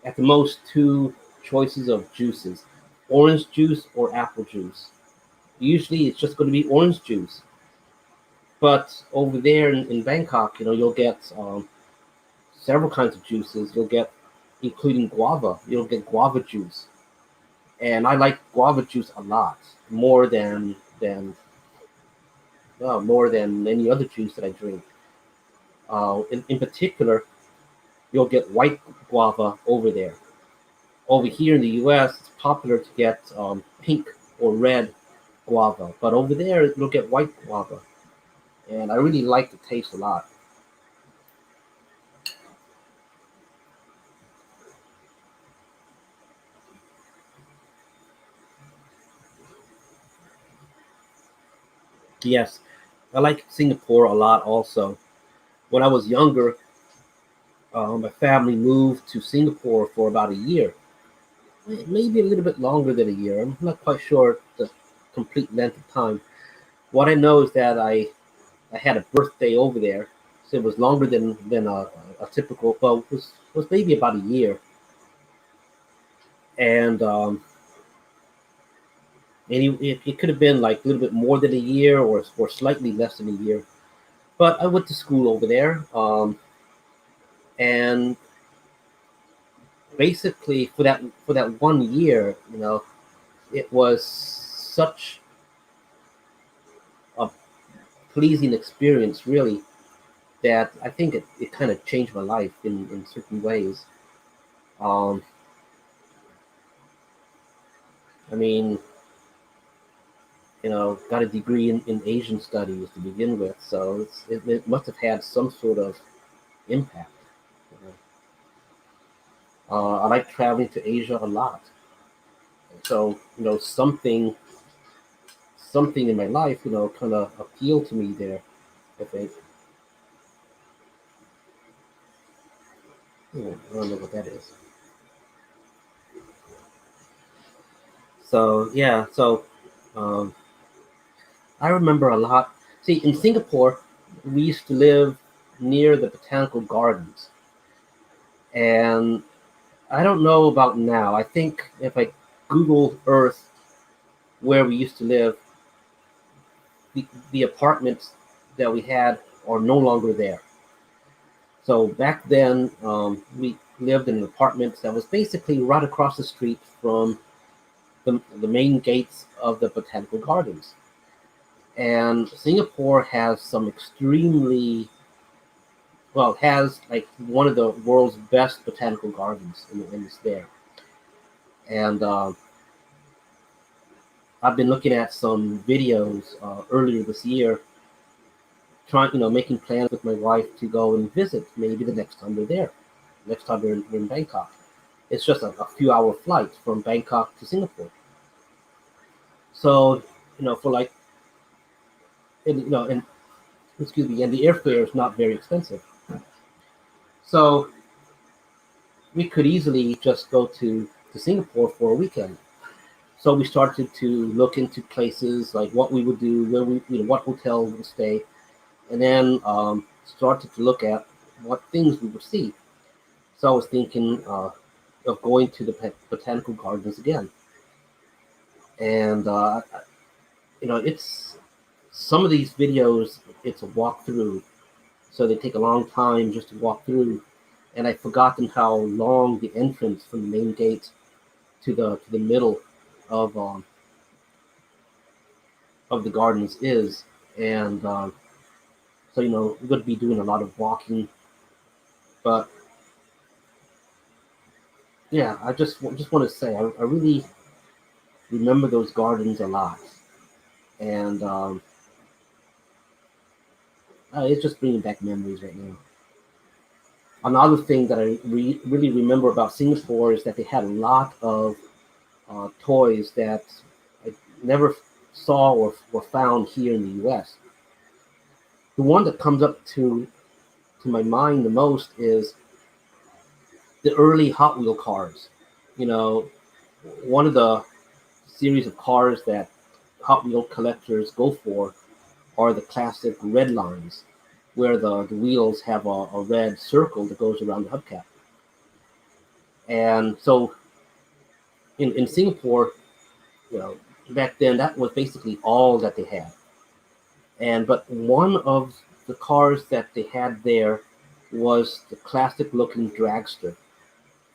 at the most two choices of juices: orange juice or apple juice. Usually it's just going to be orange juice. But over there in Bangkok, you'll get several kinds of juices. You'll get, including guava, you'll get guava juice. And I like guava juice a lot, more than any other juice that I drink. In particular, you'll get white guava over there. Over here in the U.S., it's popular to get pink or red guava, but over there you'll get white guava, and I really like the taste a lot. Yes, I like Singapore a lot. Also, when I was younger, my family moved to Singapore for about a year, maybe a little bit longer than a year. I'm not quite sure the complete length of time. What I know is that I had a birthday over there, so it was longer than a typical. Well, it was maybe about a year, and it could have been like a little bit more than a year or slightly less than a year. But I went to school over there, and basically for that 1 year, it was such a pleasing experience, really, that I think it kind of changed my life in certain ways. Um, I mean, got a degree in Asian studies to begin with, so it must have had some sort of impact. You I like traveling to Asia a lot, so something in my life, kind of appealed to me there. I think. I don't know what that is. So yeah, um, I remember a lot. See, in Singapore, we used to live near the botanical gardens, and I don't know about now. I think if I Google Earth where we used to live, the apartments that we had are no longer there. So back then, we lived in an apartment that was basically right across the street from the main gates of the botanical gardens. And Singapore has some extremely well, it has like one of the world's best botanical gardens, and it's there. And I've been looking at some videos earlier this year, trying, making plans with my wife to go and visit maybe the next time we're there, next time we're in Bangkok. It's just a few-hour flight from Bangkok to Singapore. So, for like, and excuse me, and the airfare is not very expensive. So we could easily just go to Singapore for a weekend. So we started to look into places like what we would do, where what hotel we would stay, and then started to look at what things we would see. So I was thinking of going to the botanical gardens again, and it's some of these videos. It's a walkthrough, so they take a long time just to walk through, and I've forgotten how long the entrance from the main gate to the middle of um, of the gardens is, and so we're going to be doing a lot of walking. But yeah, I just want to say I really remember those gardens a lot, and it's just bringing back memories right now. Another thing that I really remember about Singapore is that they had a lot of toys that I never saw or were found here in the U.S. The one that comes up to my mind the most is the early Hot Wheel cars. You know, one of the series of cars that Hot Wheel collectors go for are the classic red lines, where the wheels have a red circle that goes around the hubcap. And so in Singapore, you know, back then that was basically all that they had. And but one of the cars that they had there was the classic looking dragster,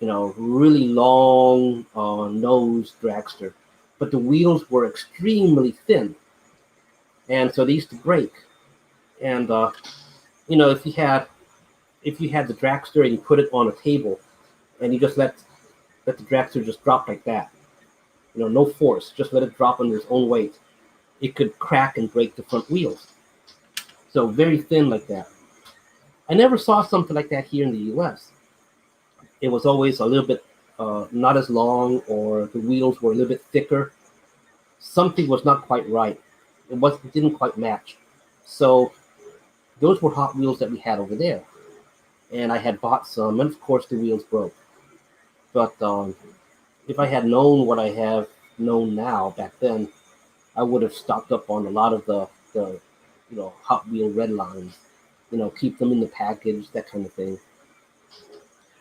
really long nose dragster. But the wheels were extremely thin, and so they used to break. And if you had the dragster and you put it on a table, and you just let the dragster just drop like that, no force, just let it drop under its own weight, it could crack and break the front wheels. So very thin like that. I never saw something like that here in the U.S. It was always a little bit not as long, or the wheels were a little bit thicker. Something was not quite right. It didn't quite match. So those were Hot Wheels that we had over there, and I had bought some, and of course the wheels broke. But if I had known what I have known now back then, I would have stocked up on a lot of the Hot Wheel red lines. Keep them in the package, that kind of thing.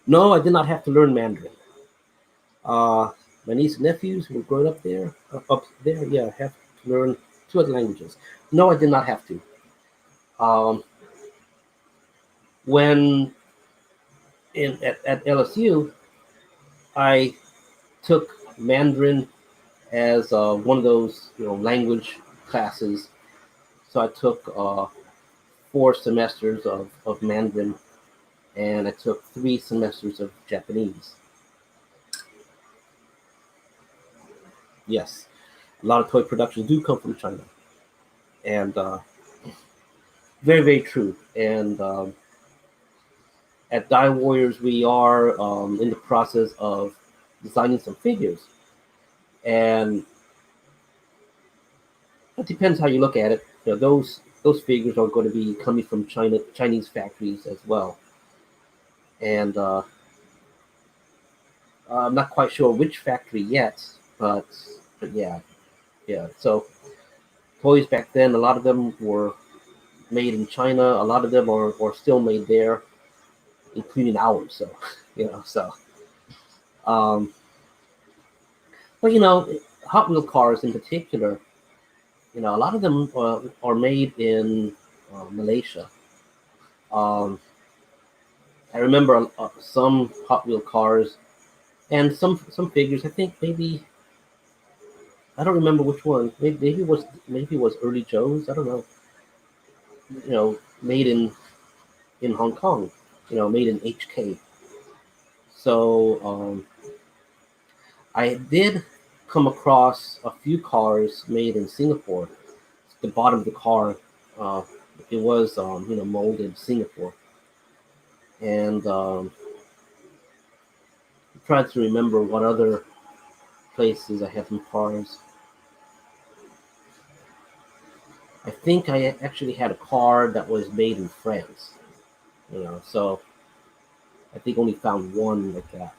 No, I did not have to learn Mandarin. Uh, my niece and nephews who were growing up there, yeah, have to learn two other languages. No, I did not have to. Um, when at LSU, I took Mandarin as one of those language classes. So I took 4 semesters of Mandarin, and I took 3 semesters of Japanese. Yes, a lot of toy productions do come from China, and very, very true. And at Die Warriors, we are in the process of designing some figures, and it depends how you look at it. Those figures are going to be coming from Chinese factories as well, and I'm not quite sure which factory yet, but yeah, yeah. So toys back then, a lot of them were made in China. A lot of them are still made there, including ours. So so um, but Hot Wheel cars in particular, a lot of them are made in Malaysia. Um, I remember some Hot Wheel cars and some figures. I think maybe I don't remember which one. Maybe it was Early Joe's. I don't know. Made in Hong Kong. Made in HK. So I did come across a few cars made in Singapore. The bottom of the car, uh, it was molded in Singapore, and I'm trying to remember what other places I have some cars. I think I actually had a car that was made in France. So I think only found one like that.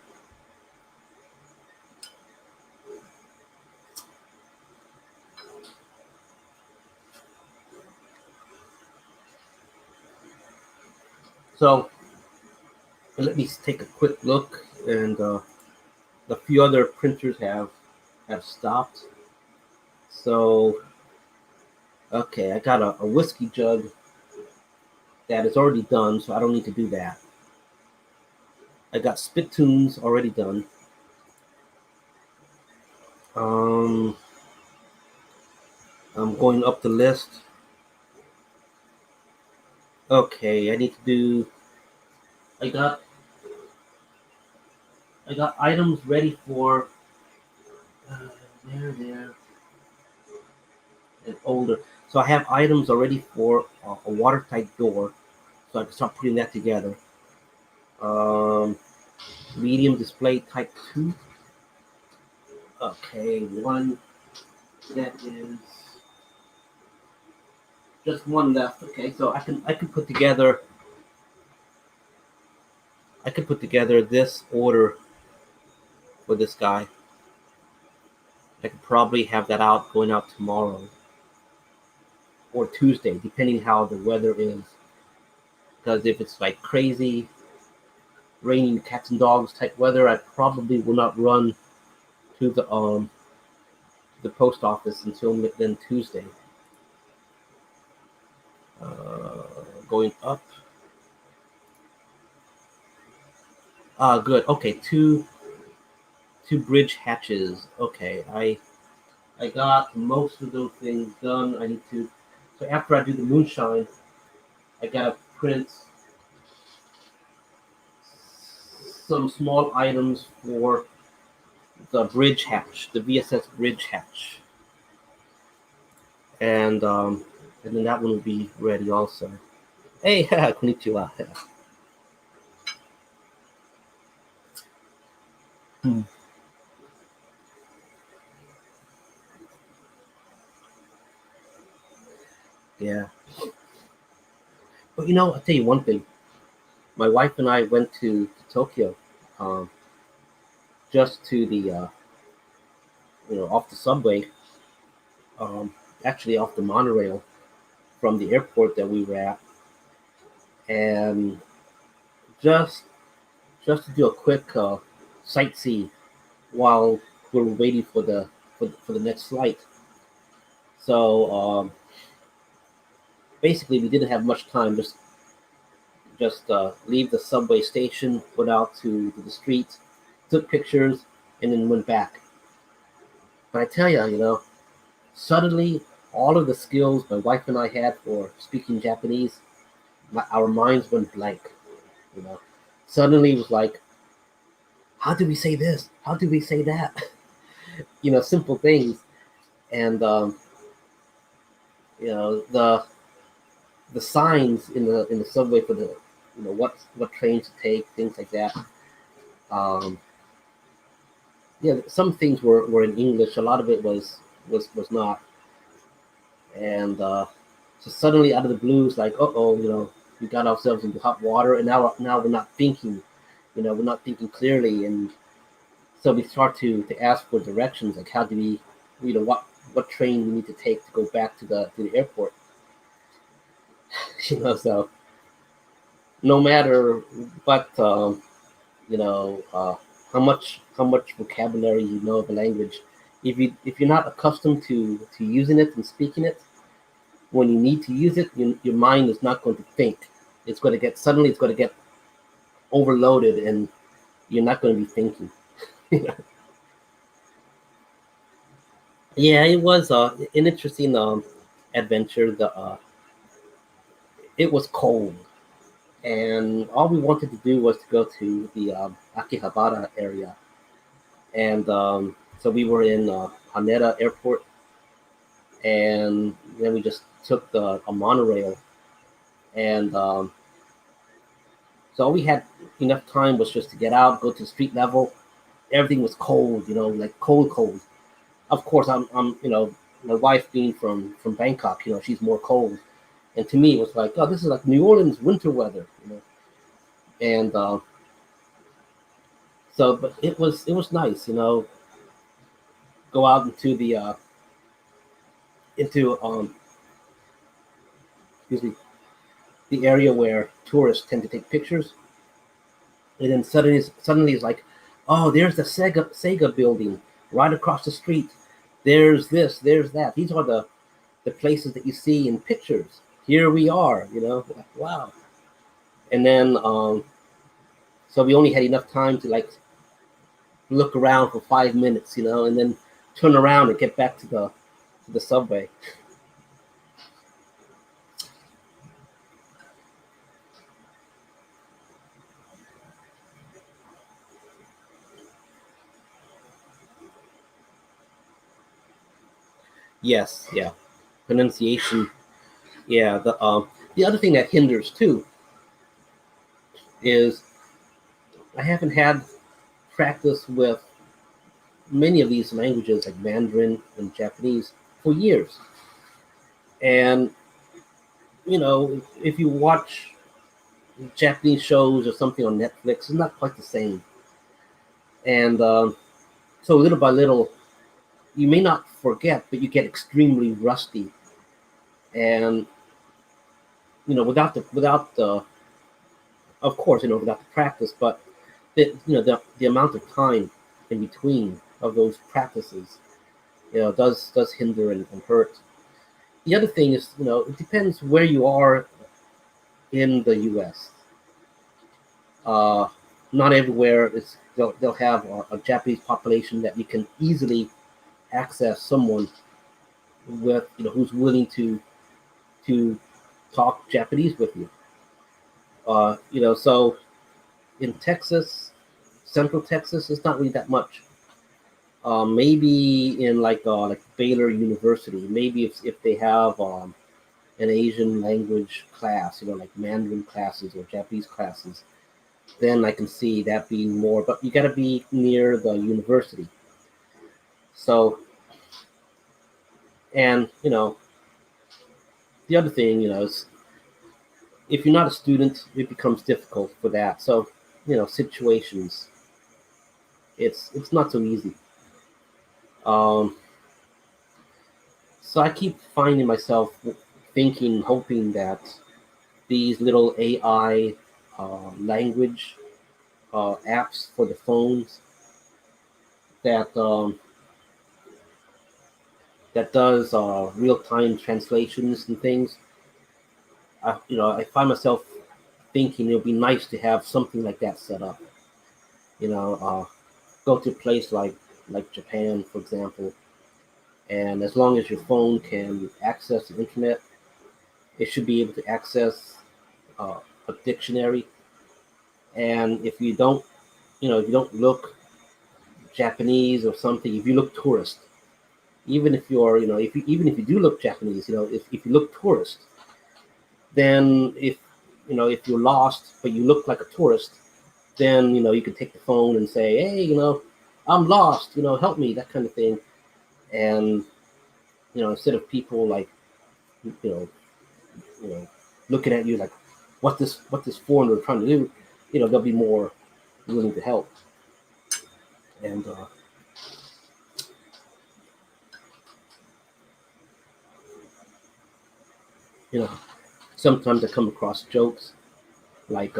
So let me take a quick look, and a few other printers have stopped. So okay, I got a whiskey jug that is already done, so I don't need to do that. I got spittoons already done. Um, I'm going up the list. Okay, I need to do. I got I got items ready for uh, there and older. So I have items already for a watertight door, so I can start putting that together. Um, medium display type 2. Okay, one that is just one left. Okay, so I could put together this order for this guy. I could probably have that going out tomorrow or Tuesday, depending how the weather is. Because if it's like crazy raining cats and dogs type weather, I probably will not run to the post office until then Tuesday. Going up. Good. Okay, two bridge hatches. Okay, I got most of those things done. I need to. So after I do the moonshine, I gotta print some small items for the bridge hatch, the VSS bridge hatch, and then that one will be ready also. Hey, konnichiwa. Hmm. Yeah. But I'll tell you one thing. My wife and I went to Tokyo, um, just to the off the subway, um, actually off the monorail from the airport that we were at, and just just to do a quick sightsee while we were waiting for the next flight. So basically, we didn't have much time. Just leave the subway station, went out to the street, took pictures, and then went back. But I tell you, suddenly all of the skills my wife and I had for speaking Japanese, our minds went blank. You know, suddenly it was like, how do we say this? How do we say that? Simple things, and the signs in the subway for the what trains to take, things like that. Um, yeah, some things were in English. A lot of it was not, and so suddenly out of the blue, it's like, oh, we got ourselves into hot water, and now we're not thinking, we're not thinking clearly, and so we start to ask for directions, like how do we, what train we need to take to go back to the airport, so no matter what, you know, uh, how much vocabulary you know of a language, if you're not accustomed to using it and speaking it, when you need to use it, your mind is not going to think. It's going to get overloaded, and you're not going to be thinking. Yeah, it was an interesting adventure. It was cold, and all we wanted to do was to go to the Akihabara area, and so we were in Haneda Airport, and then we just took a monorail, and so all we had enough time was just to get out, go to street level. Everything was cold, like cold, cold. Of course, I'm my wife being from Bangkok, she's more cold, and to me it was like, oh, this is like New Orleans winter weather. And so, but it was nice, go out into the into excuse me, the area where tourists tend to take pictures, and then suddenly it's like, oh, there's the Sega building right across the street. There's this, there's that. These are the places that you see in pictures. Here we are, wow. And then so we only had enough time to like look around for 5 minutes, and then turn around and get back to the subway. Yes, yeah, pronunciation. Yeah, the other thing that hinders too is I haven't had practice with many of these languages like Mandarin and Japanese for years. And if you watch Japanese shows or something on Netflix, it's not quite the same. And so little by little, you may not forget, but you get extremely rusty. And without the of course, without the practice, but the amount of time in between of those practices, does hinder and hurt. The other thing is, it depends where you are in the U.S. Uh, Not everywhere is they'll have a Japanese population that you can easily access someone with who's willing to talk Japanese with you. So in Texas, Central Texas, it's not really that much. Maybe in like Baylor University, maybe if they have an Asian language class, like Mandarin classes or Japanese classes, then I can see that being more. But you got to be near the university. So, and the other thing, is if you're not a student, it becomes difficult for that. So, situations, it's not so easy. Um, so I keep finding myself thinking, hoping that these little AI language apps for the phones that that does real time translations and things. I find myself thinking it would be nice to have something like that set up. You know, uh, Go to a place like Japan, for example, and as long as your phone can access the internet, it should be able to access uh, a dictionary. And if you don't look Japanese or something, if you look tourist, even if you're, even if you do look Japanese, if you look tourist, then if you're lost but you look like a tourist, then you can take the phone and say, hey, I'm lost, help me, that kind of thing. And instead of people like you know you know looking at you like what this foreigner trying to do, they'll be more willing to help. And you know sometimes I come across jokes like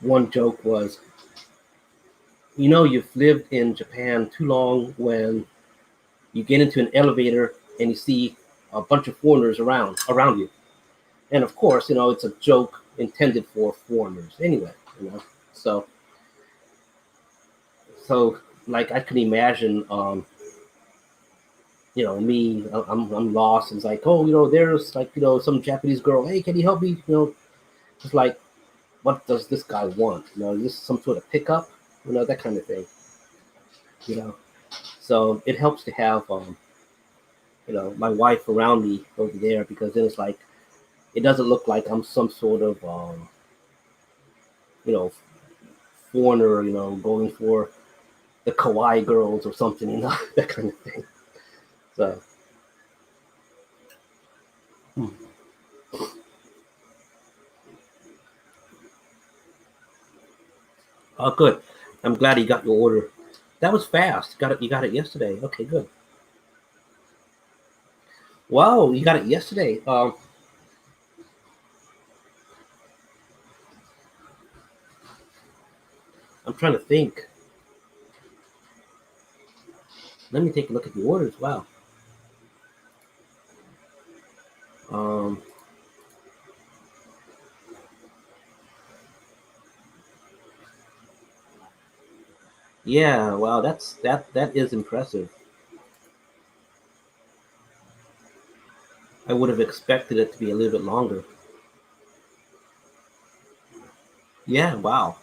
one joke was, you've lived in Japan too long when you get into an elevator and you see a bunch of foreigners around you. And of course, it's a joke intended for foreigners anyway. So so like I can imagine, me, I'm lost, and it's like, oh, there's like, some Japanese girl, hey, can you help me? Just like, what does this guy want? Is this some sort of pickup? That kind of thing. You know, so it helps to have my wife around me over there, because then it's like it doesn't look like I'm some sort of you know foreigner, going for the kawaii girls or something, that kind of thing. So, hmm. Oh, good. I'm glad you got your order. That was fast. Got it. You got it yesterday. Okay, good. Wow, you got it yesterday. I'm trying to think. Let me take a look at the orders. Wow. Um, yeah. Wow. That is impressive. I would have expected it to be a little bit longer. Yeah. Wow.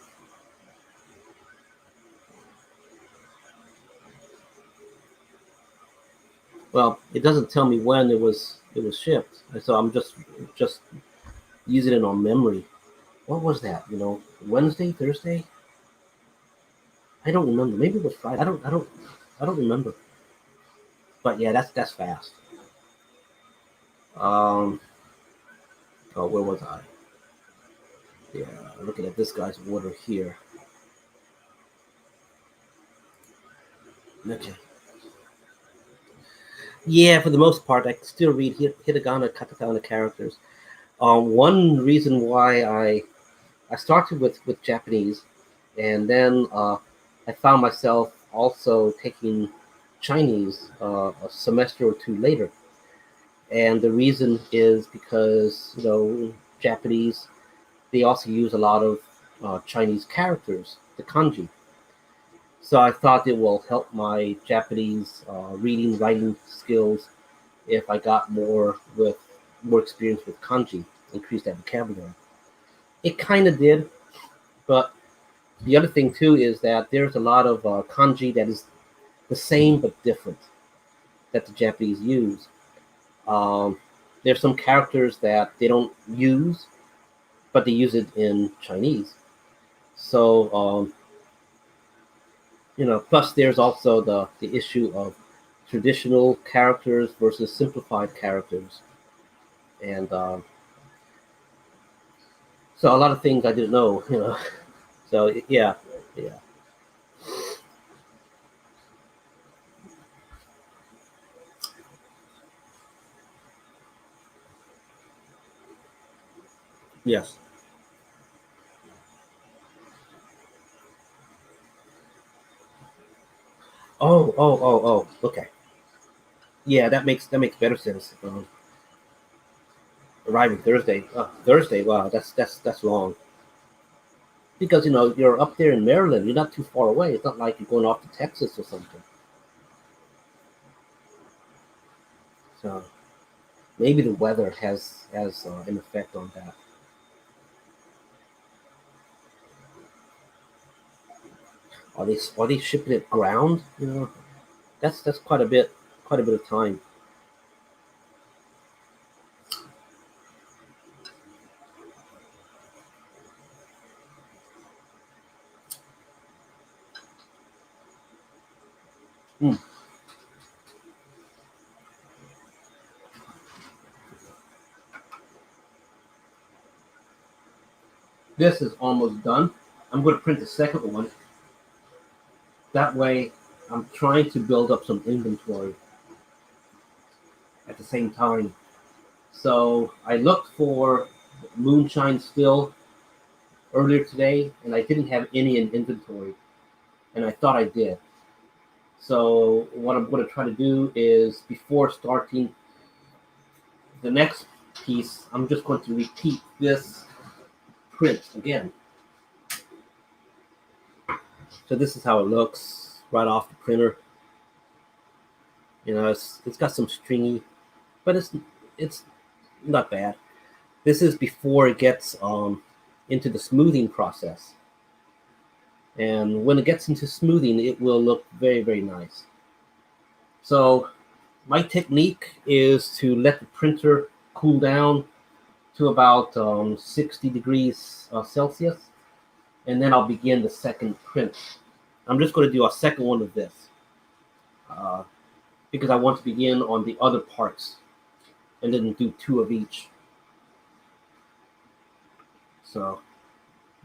Well, it doesn't tell me when it was shipped, so I'm just using it on memory. What was that? Wednesday, Thursday? I don't remember. Maybe it was Friday. I don't remember. But yeah, that's fast. Um. Oh, where was I? Yeah, looking at this guy's order here. Okay. Yeah, for the most part, I can still read hiragana, katakana characters. One reason why I started with Japanese, and then I found myself also taking Chinese a semester or two later. And the reason is because Japanese, they also use a lot of Chinese characters, the kanji. So I thought it will help my Japanese reading writing skills if I got more experience with kanji, increase that vocabulary. It kind of did, but the other thing too is that there's a lot of kanji that is the same but different that the Japanese use. Um, there's some characters that they don't use, but they use it in Chinese. So plus there's also the issue of traditional characters versus simplified characters. and so a lot of things I didn't know, So yeah, yeah, yes. Oh. Okay. Yeah, that makes better sense. Arriving Thursday. Thursday. Wow, that's long. Because you're up there in Maryland. You're not too far away. It's not like you're going off to Texas or something. So maybe the weather has an effect on that. Are they shipping it ground? That's quite a bit of time. Hmm. This is almost done. I'm going to print the second one. That way, I'm trying to build up some inventory at the same time. So I looked for moonshine still earlier today, and I didn't have any in inventory, and I thought I did. So what I'm going to try to do is before starting the next piece, I'm just going to repeat this print again. So this is how it looks right off the printer. It's got some stringy, but it's not bad. This is before it gets into the smoothing process. And when it gets into smoothing, it will look very, very nice. So my technique is to let the printer cool down to about 60 degrees Celsius, and then I'll begin the second print. I'm just going to do a second one of this uh, because I want to begin on the other parts and then do two of each. So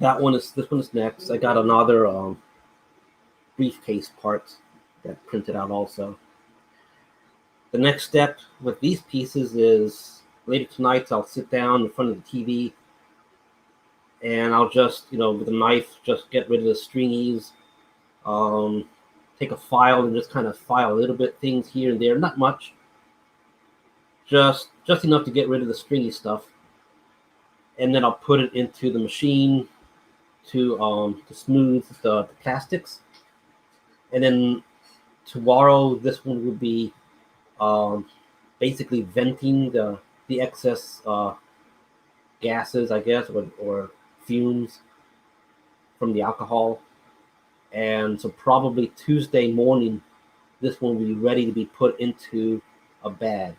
this one is next. I got another briefcase part that printed out also. The next step with these pieces is later tonight I'll sit down in front of the TV and I'll just, with a knife, just get rid of the stringies, um, take a file and just kind of file a little bit things here and there, not much, just enough to get rid of the stringy stuff, and then I'll put it into the machine to smooth the plastics, and then tomorrow this one will be um, basically venting the excess gases, I guess, or fumes from the alcohol. And so probably Tuesday morning, this one will be ready to be put into a bag.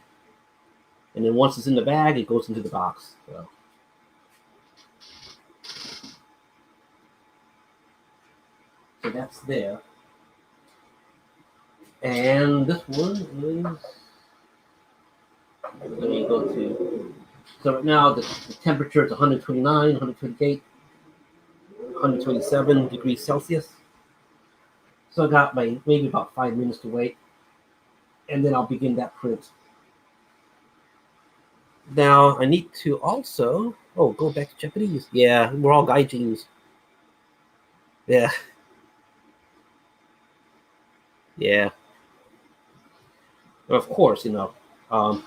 And then once it's in the bag, it goes into the box. So that's there. And this one is, let me go to, so right now the temperature is 129, 128, 127 degrees Celsius. So I got maybe about 5 minutes to wait, and then I'll begin that print. Now I need to also go back to Japanese. Yeah, we're all gaijins. Yeah, yeah. Of course, Um,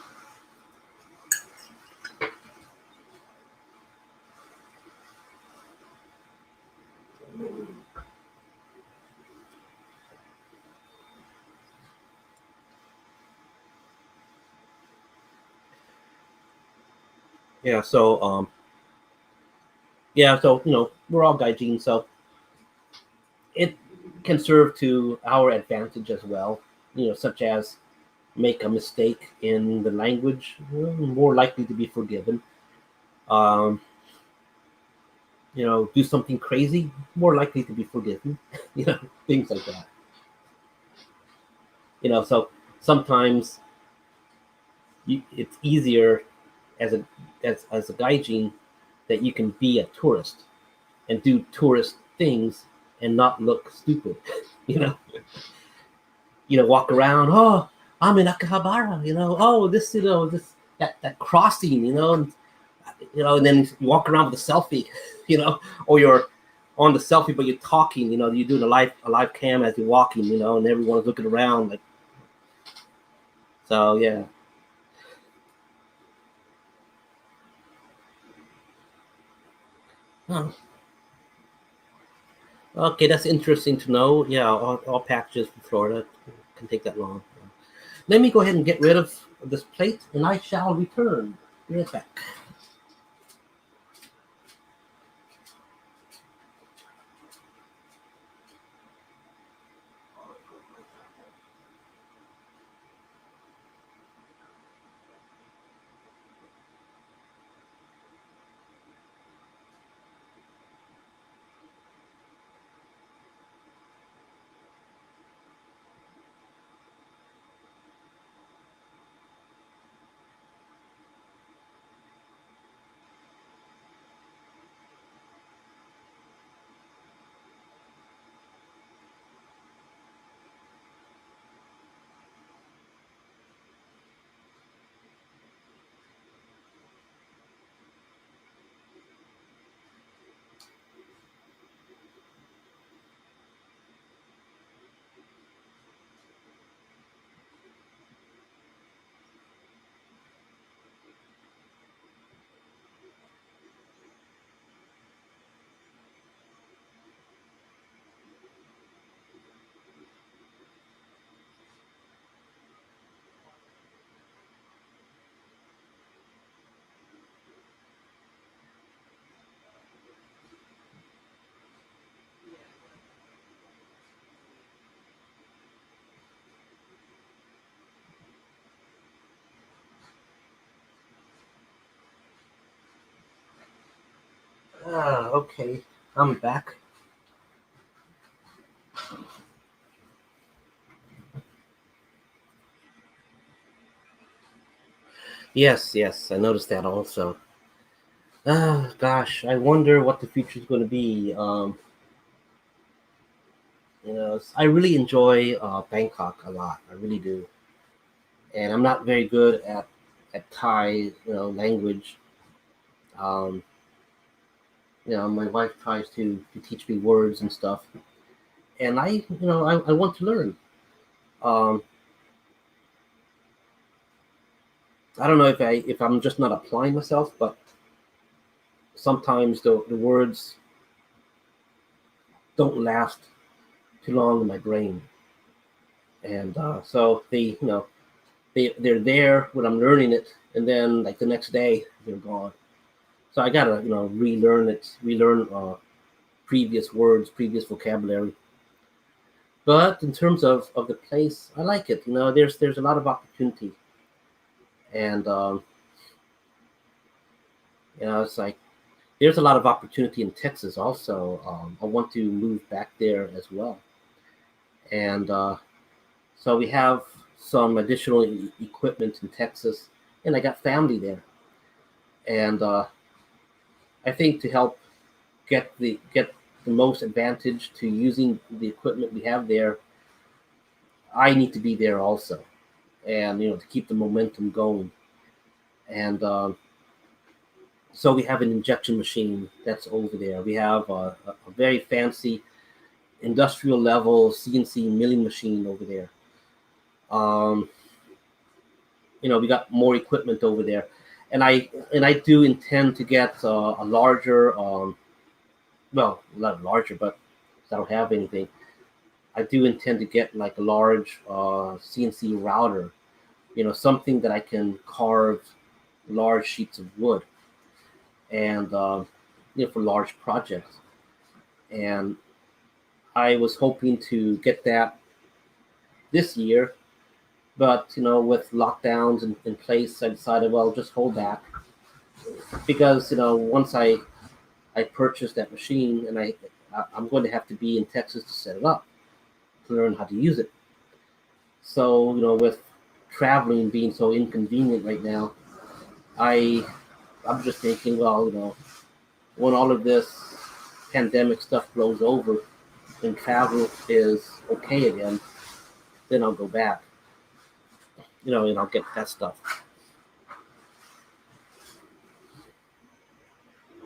yeah. So we're all gaijin, so it can serve to our advantage as well. Such as make a mistake in the language, more likely to be forgiven. Um, do something crazy, more likely to be forgiven. Things like that. So sometimes it's easier as a gaijin that you can be a tourist and do tourist things and not look stupid. you know, walk around. Oh, I'm in Akihabara. Oh, this, this that crossing. And then you walk around with a selfie. Or you're on the selfie, but you're talking. You're doing a live cam as you're walking. And everyone's looking around like. So yeah. Oh, okay, that's interesting to know. Yeah, all packages from Florida can take that long. Let me go ahead and get rid of this plate, and I shall return. Be right back. Okay, I'm back. Yes, yes, I noticed that also. Gosh, I wonder what the future is going to be. I really enjoy Bangkok a lot. I really do, and I'm not very good at Thai, language. Um, my wife tries to teach me words and stuff, and I want to learn. Um, I don't know if I'm just not applying myself, but sometimes the words don't last too long in my brain, and so they're there when I'm learning it, and then like the next day they're gone. So I gotta relearn previous words, previous vocabulary. But in terms of the place, I like it. There's a lot of opportunity, and it's like there's a lot of opportunity in Texas also. I want to move back there as well, and so we have some additional equipment in Texas, and I got family there, and I think to help get the most advantage to using the equipment we have there, I need to be there also, and to keep the momentum going. And so we have an injection machine that's over there. We have a very fancy industrial level CNC milling machine over there. Um, we got more equipment over there, and I do intend to get a larger, well, not larger, but I don't have anything. I do intend to get like a large CNC router, something that I can carve large sheets of wood, and for large projects. And I was hoping to get that this year, but with lockdowns in place, I decided, well, just hold back because once I purchased that machine, and I'm going to have to be in Texas to set it up to learn how to use it. So with traveling being so inconvenient right now, I'm just thinking, well, when all of this pandemic stuff blows over and travel is okay again, then I'll go back, and I'll get that stuff.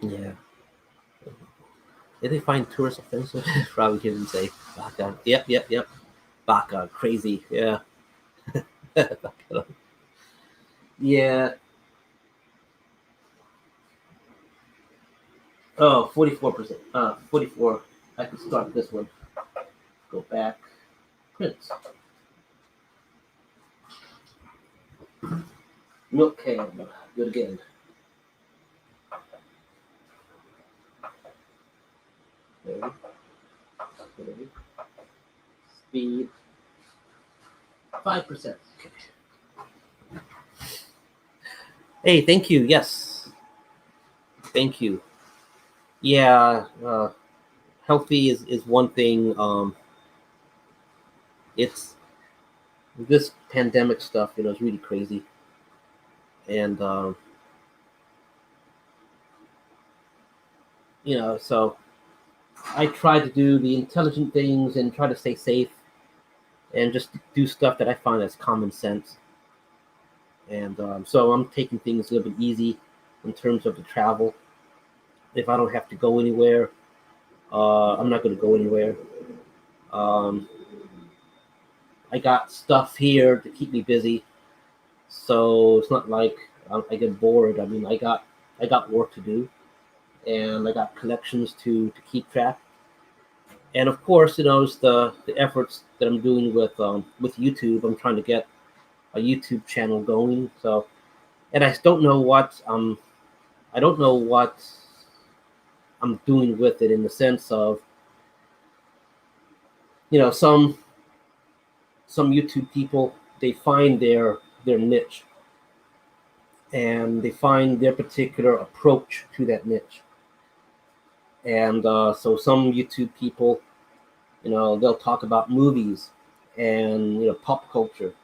Yeah. Did they find tourists offensive? Probably couldn't say Baka. Yep. Baka, crazy. Yeah. Yeah. Oh, 44%. 44. I could start this one. Go back. Prince. Milk can. Do it again. Okay. Speed. 5%. Okay. Hey, thank you. Yes. Thank you. Yeah. Healthy is one thing. It's this pandemic stuff, is really crazy. And, so I try to do the intelligent things and try to stay safe and just do stuff that I find as common sense. And so I'm taking things a little bit easy in terms of the travel. If I don't have to go anywhere, I'm not going to go anywhere. Um, I got stuff here to keep me busy, so it's not like I get bored. I mean, I got work to do, and I got collections to keep track. And of course, it's the efforts that I'm doing with YouTube. I'm trying to get a YouTube channel going. So, and I don't know what I'm doing with it in the sense of, some YouTube people, they find their niche and they find their particular approach to that niche. And so some YouTube people, they'll talk about movies and pop culture,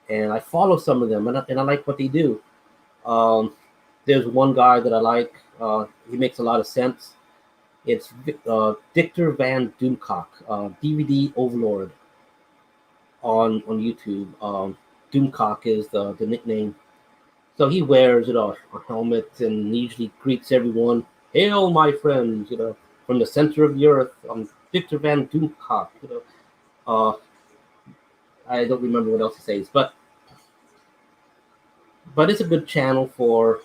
and I follow some of them, and I like what they do. Um, there's one guy that I like. He makes a lot of sense. It's Victor Van Doomcock, DVD Overlord on YouTube. Doomcock is the nickname. So he wears a helmet and usually greets everyone. Hail, my friends! From the center of the earth. Victor Van Doomcock. Uh, I don't remember what else he says, but it's a good channel for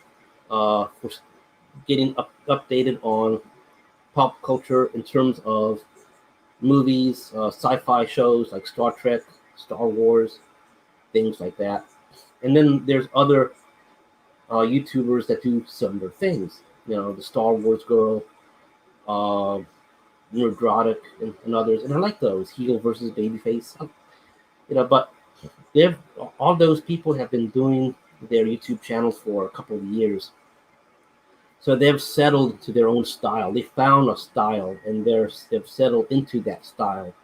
getting updated on pop culture in terms of movies, sci-fi shows like Star Trek, Star Wars, things like that. And then there's other YouTubers that do similar things. The Star Wars girl, uh, Neurotic, and others. And I like those heel versus babyface. But they've all those people have been doing their YouTube channels for a couple of years. So they've settled to their own style. They found a style, and they've settled into that style.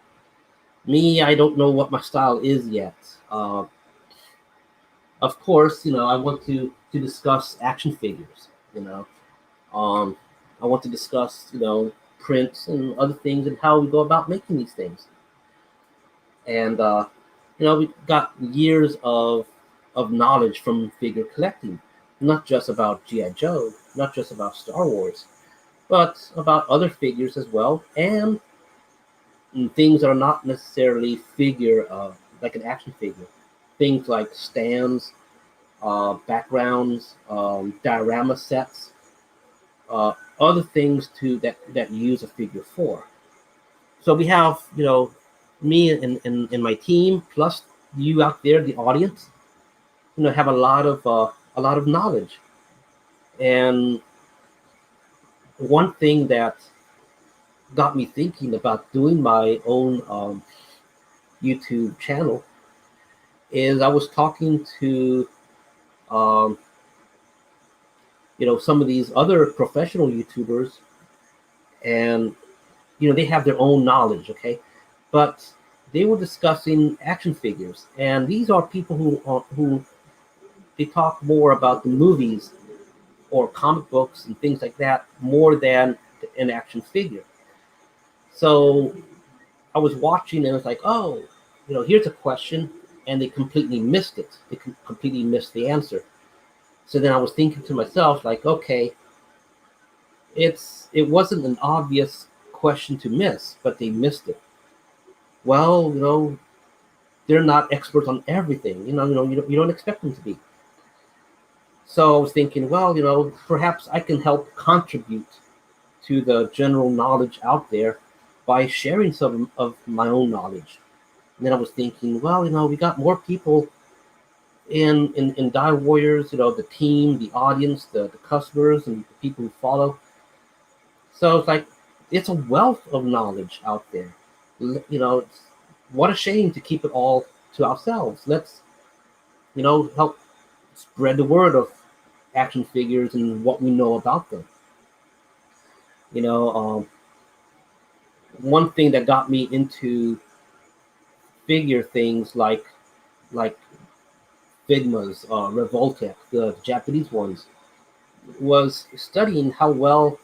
Me, I don't know what my style is yet. Of course, I want to discuss action figures. I want to discuss prints and other things and how we go about making these things. And we've got years of knowledge from figure collecting, not just about GI Joe, not just about Star Wars, but about other figures as well, and things that are not necessarily figure like an action figure. Things like stands, backgrounds, diorama sets, other things that use a figure for. So we have me and my team plus you out there, the audience, have a lot of knowledge. And one thing that got me thinking about doing my own YouTube channel is I was talking to some of these other professional YouTubers, and they have their own knowledge, okay, but they were discussing action figures, and these are people who they talk more about the movies or comic books and things like that more than an action figure. So I was watching and it was like, oh, here's a question, and they completely missed it. They completely missed the answer. So then I was thinking to myself, like, okay, it wasn't an obvious question to miss, but they missed it. Well, they're not experts on everything. You don't expect them to be. So I was thinking, well, perhaps I can help contribute to the general knowledge out there by sharing some of my own knowledge. And then I was thinking, well, we got more people in Die Warriors, the team, the audience, the customers, and the people who follow. So it's like, it's a wealth of knowledge out there. What a shame to keep it all to ourselves. Let's, help spread the word of action figures and what we know about them. You know, one thing that got me into figure things like Figma's, Revoltech, the Japanese ones, was studying how well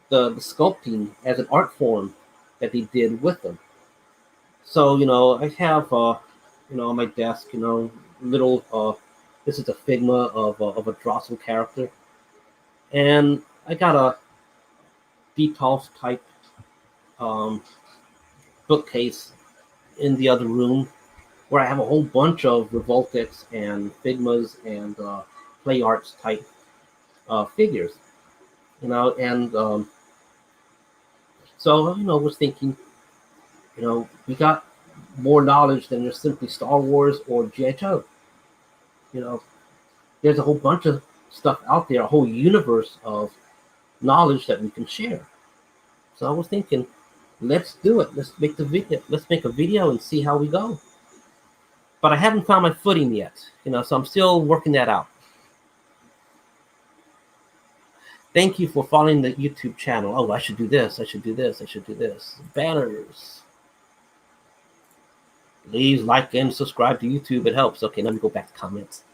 the sculpting as an art form that they did with them. So I have on my desk, little this is a Figma of a Drossel character, and I got a Detolf type um, bookcase in the other room where I have a whole bunch of Revoltex and Figmas and Play Arts type figures, and so was thinking, we got more knowledge than just simply Star Wars or G.I. Joe. There's a whole bunch of stuff out there, a whole universe of knowledge that we can share. So I was thinking, let's do it. Let's make the video. Let's make a video and see how we go. But I haven't found my footing yet, so I'm still working that out. Thank you for following the YouTube channel. Oh, I should do this. I should do this. I should do this. Banners. Please like and subscribe to YouTube. It helps. Okay, let me go back to comments.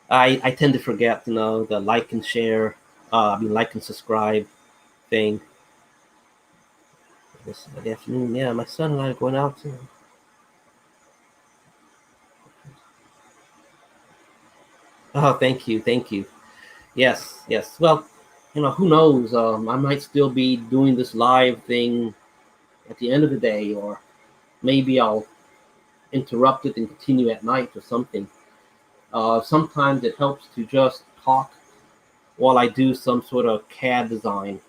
I tend to forget, the like and share, like and subscribe thing. This afternoon, yeah, my son and I are going out too. Oh, thank you. Yes. Well, who knows? I might still be doing this live thing at the end of the day, or maybe I'll interrupt it and continue at night or something. Sometimes it helps to just talk while I do some sort of CAD design,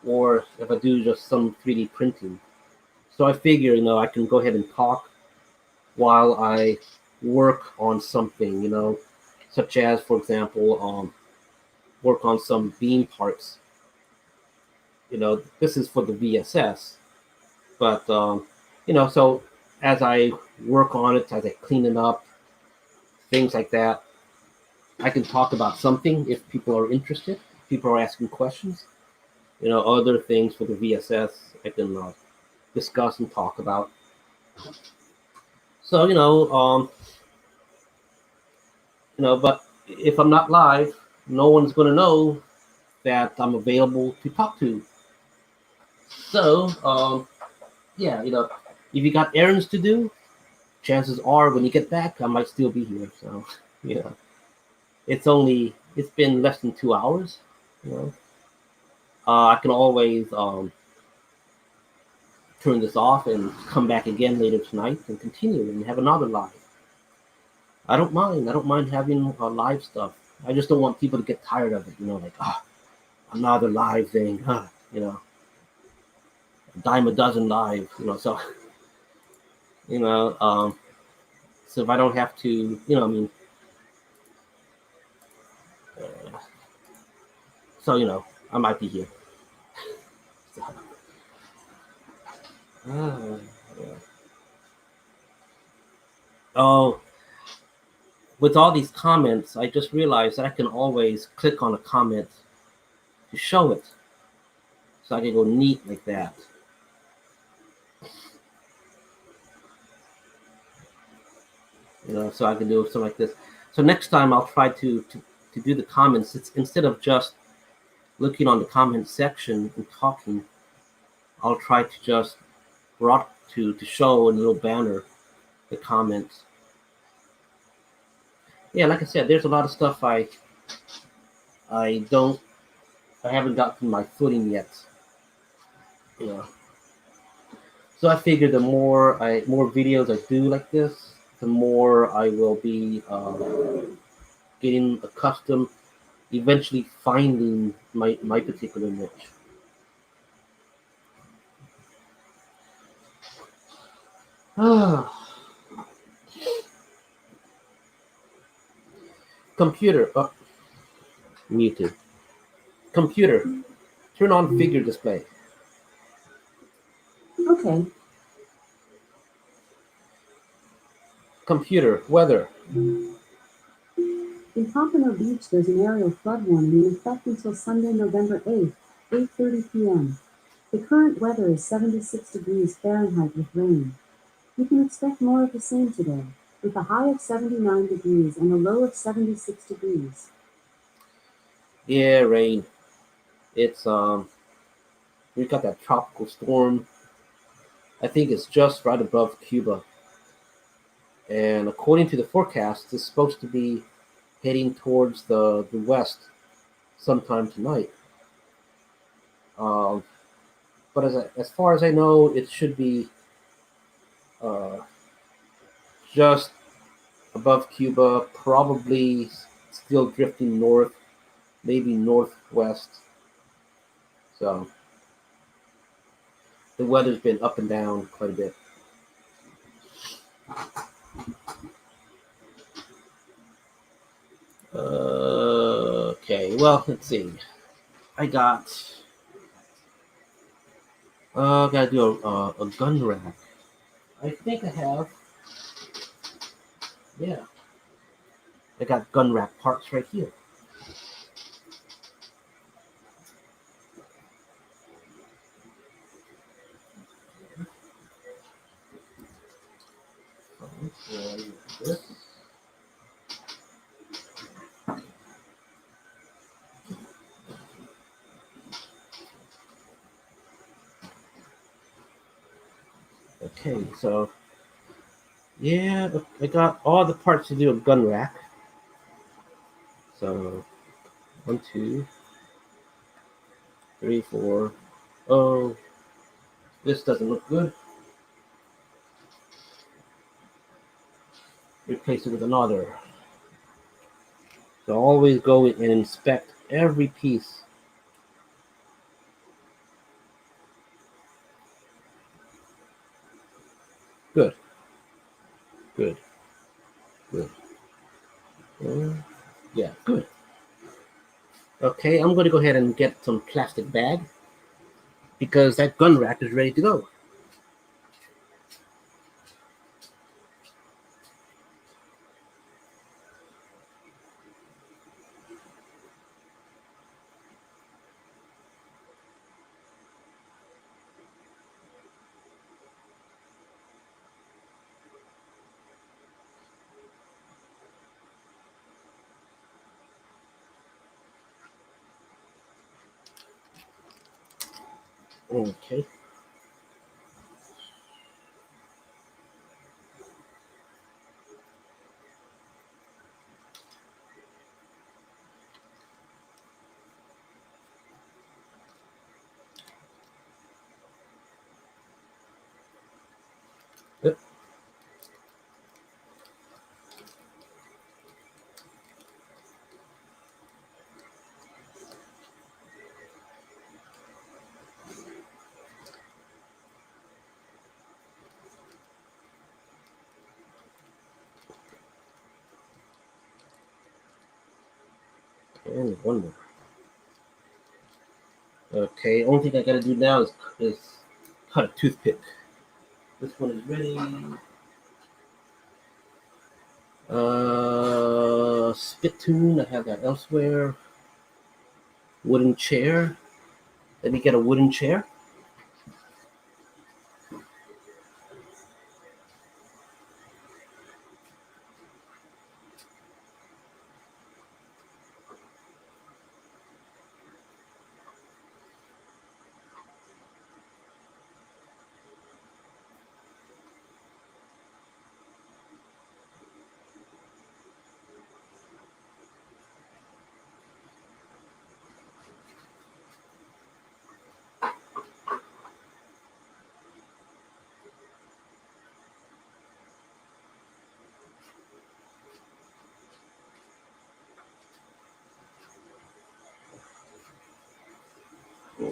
or if I do just some 3D printing. So I figure, I can go ahead and talk while I work on something, such as, for example, work on some beam parts. This is for the VSS, but so as I work on it, as I clean it up, things like that, I can talk about something if people are interested. People are asking questions. Other things for the VSS I can discuss and talk about. So but if I'm not live, no one's going to know that I'm available to talk to. So yeah, if you got errands to do, chances are when you get back, I might still be here. So it's been less than 2 hours. I can always turn this off and come back again later tonight and continue and have another live. I don't mind having live stuff. I just don't want people to get tired of it. Like, another live thing. A dime a dozen live. So so if I don't have to, so I might be here. Yeah. Oh, with all these comments, I just realized that I can always click on a comment to show it. So I can go neat like that. So I can do something like this. So next time I'll try to do the comments. It's instead of just looking on the comment section and talking, I'll try to just to show in a little banner the comments. Yeah, like I said, there's a lot of stuff I don't I haven't gotten my footing yet. You know. So I figure the more videos I do like this, the more I will be getting accustomed, eventually finding my particular niche. Computer, muted. Computer, turn on figure display. Okay. Computer, weather. In Pompano Beach, there's an aerial flood warning in effect until Sunday, November 8th, 8:30 p.m. The current weather is 76 degrees Fahrenheit with rain. You can expect more of the same today, with a high of 79 degrees and a low of 76 degrees. Yeah, rain. It's we got that tropical storm. I think it's just right above Cuba. And according to the forecast, it's supposed to be heading towards the west sometime tonight. Um, but as far as I know, it should be uh, just above Cuba, probably still drifting north, maybe northwest. So the weather's been up and down quite a bit. Okay, well, let's see. I gotta do a gun rack. I think I have. Yeah, I got gun rack parts right here. Okay, so yeah, I got all the parts to do a gun rack. So 1, 2, 3, 4. Oh, this doesn't look good. Replace it with another. So always go and inspect every piece. Good, good, good. Yeah, good. Okay, I'm going to go ahead and get some plastic bag because that gun rack is ready to go. Okay. Yep. And one more. Okay, only thing I gotta do now is cut a toothpick. This one is ready. Spittoon, I have that elsewhere. Wooden chair. Let me get a wooden chair.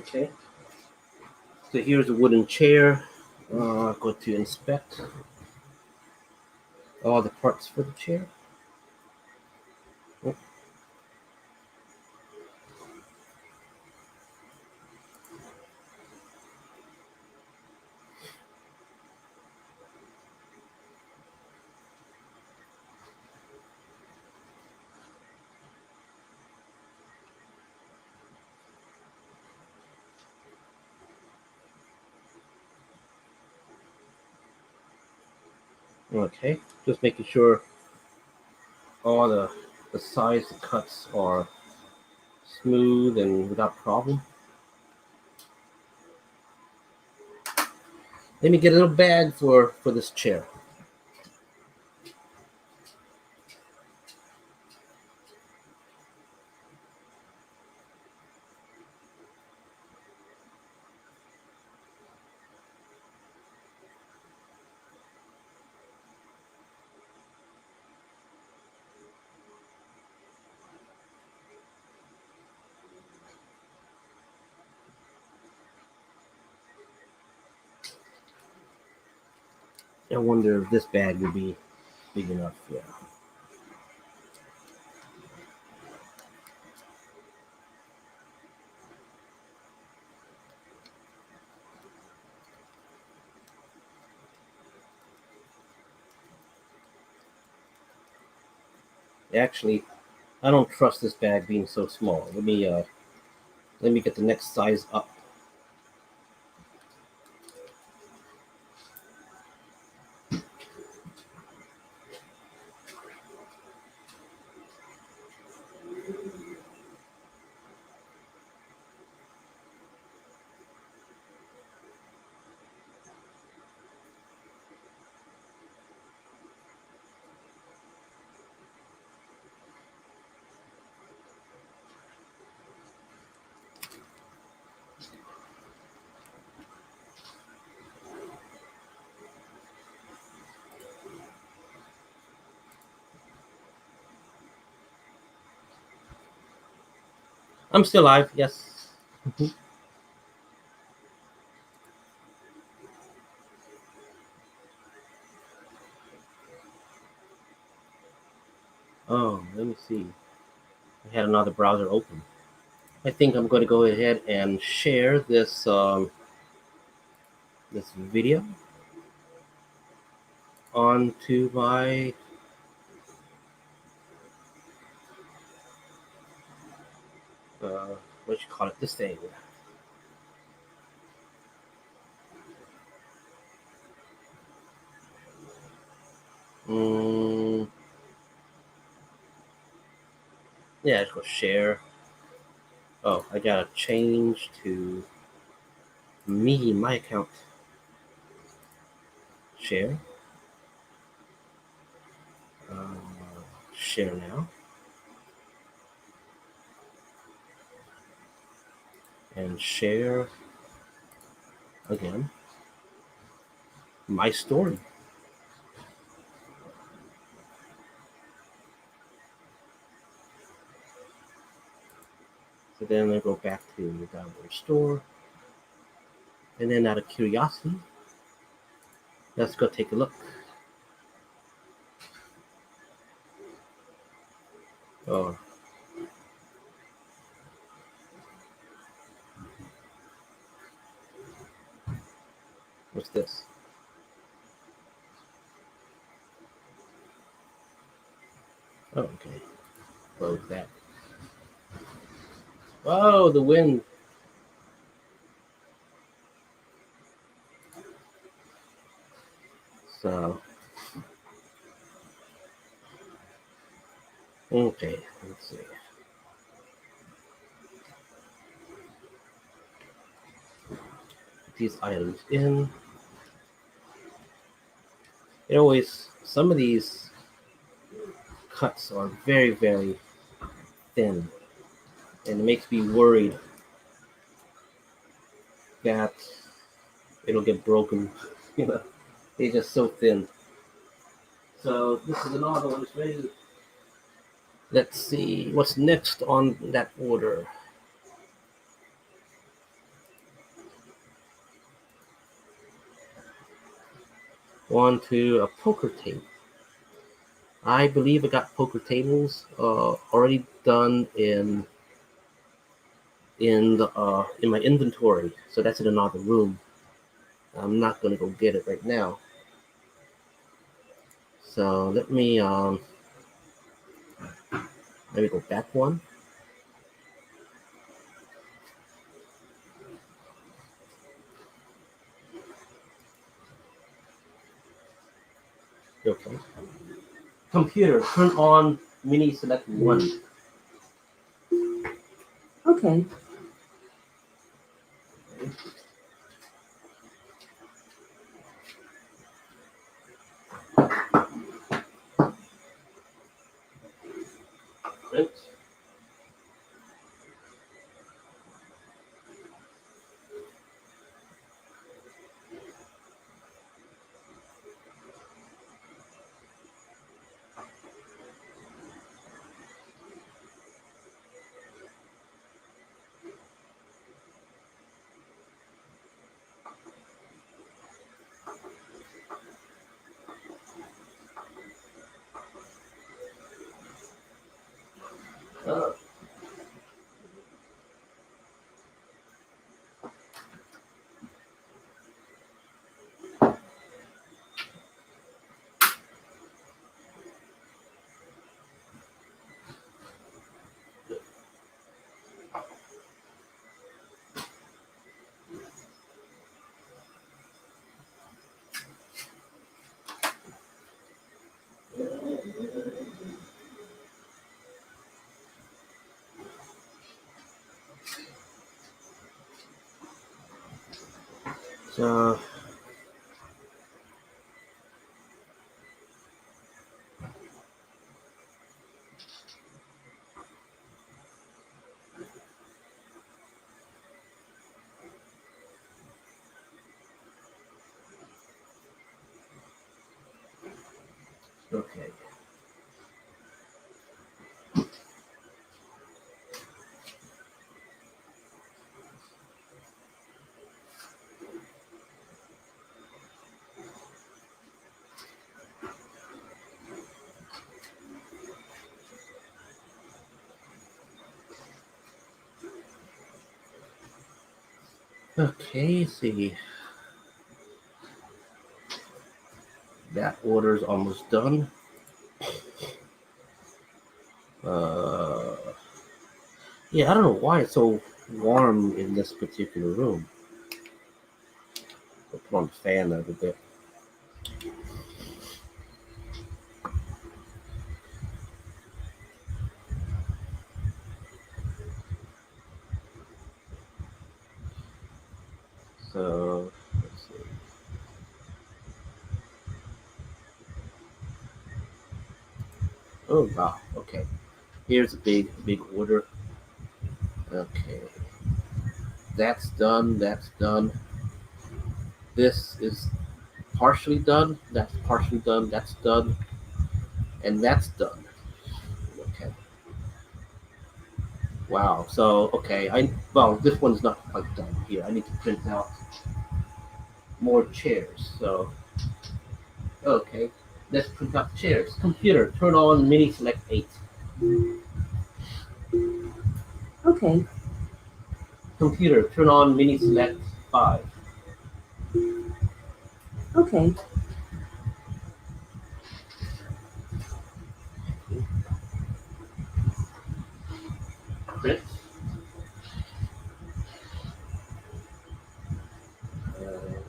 Okay, so here's a wooden chair. Go to inspect all the parts for the chair. Oh, okay, just making sure all the sides, the cuts are smooth and without problem. Let me get a little bag for this chair. I wonder if this bag would be big enough. Yeah. Actually, I don't trust this bag being so small. Let me get the next size up. I'm still live. Yes. Mhm. Oh, let me see. I had another browser open. I think I'm going to go ahead and share this video onto my what you call it, this thing. Mm, yeah, let's go share. Oh, I gotta change to my account. Share. Uh, Share now. And share again my story. So then I go back to the download store. And then out of curiosity, let's go take a look. Oh, what's this? Oh, okay. Close that. Oh, the wind. So, okay, let's see. Put these items in. It always, some of these cuts are very, very thin. And it makes me worried that it'll get broken. You know, they're just so thin. So this is another one. It's ready. Let's see what's next on that order. On to a poker table. I believe I got poker tables already done in my inventory, so that's in another room. I'm not gonna go get it right now. So let me go back one. Okay. Computer, turn on mini select one. Okay. Print. Uh, so okay. Okay, see. That order's almost done. Uh, yeah, I don't know why it's so warm in this particular room. I'll put on the fan a little bit. So let's see. Oh wow. Okay. Here's a big order. Okay. That's done. That's done. This is partially done. That's partially done. That's done. And that's done. Okay. Wow. So okay. Well, this one's not quite done here. I need to print out more chairs. So okay. Let's print out chairs. Computer, turn on mini select 8. Okay. Computer, turn on mini select 5. Okay. Print. Uh,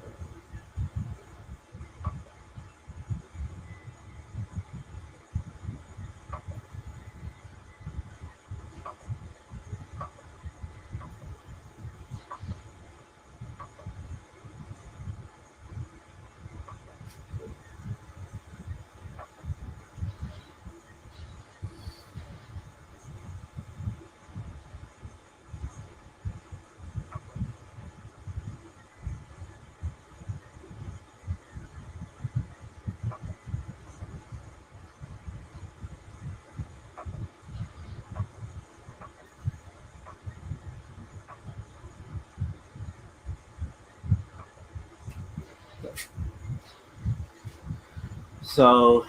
So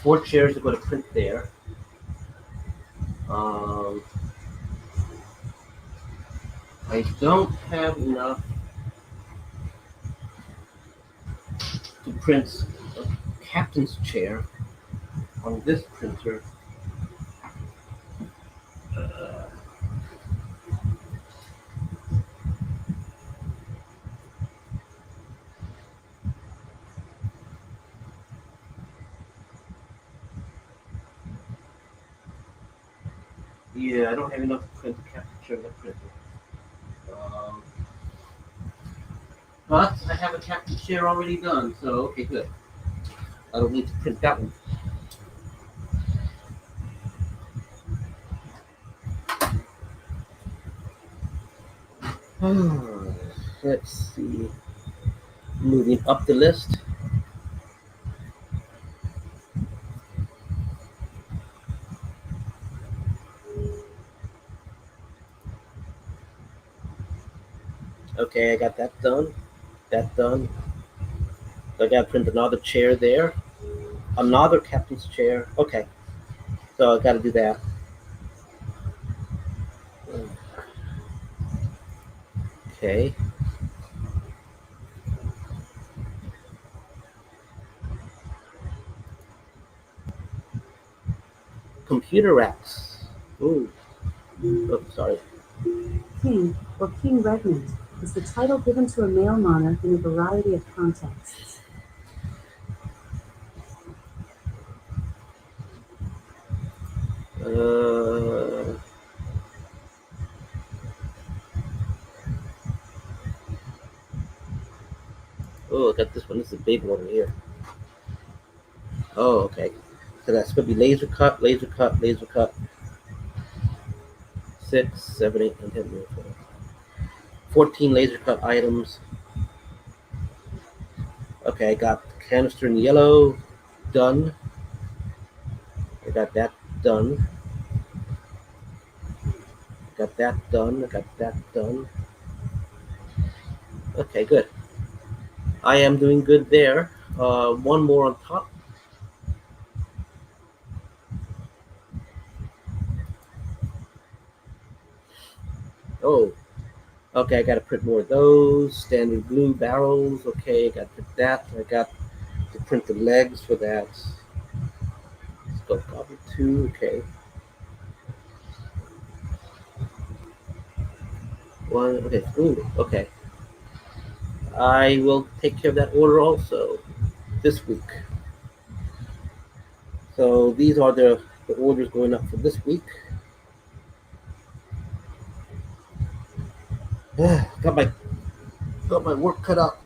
4 chairs are going to print there. Um, I don't have enough to print a captain's chair on this printer. Uh, yeah, I don't have enough to print a captain's chair on that printer. Um, but I have a captain's chair already done, so okay, good. I don't need to print that one. Let's see. Moving up the list. Okay, I got that done. That done. So I got to print another chair there. Another captain's chair. Okay. So I got to do that. Okay. Computer racks. Ooh. Oh, sorry. King, or king regnant, is the title given to a male monarch in a variety of contexts. Uh, oh, I got this one. This is a big one here. Oh, okay. So that's going to be laser cut, laser cut, laser cut. 6, 7, 8, 9, 10, 11, 12. 14 laser cut items. Okay, I got the canister in yellow done. I got that done. Got that done. I got that done. Okay, good. I am doing good there. One more on top. Oh, okay. I got to print more of those. Standard blue barrels. Okay, I got to print that. I got to print the legs for that. Skull Goblin 2. Okay. One. Okay. Ooh. Okay. I will take care of that order also this week. So these are the orders going up for this week. got my work cut out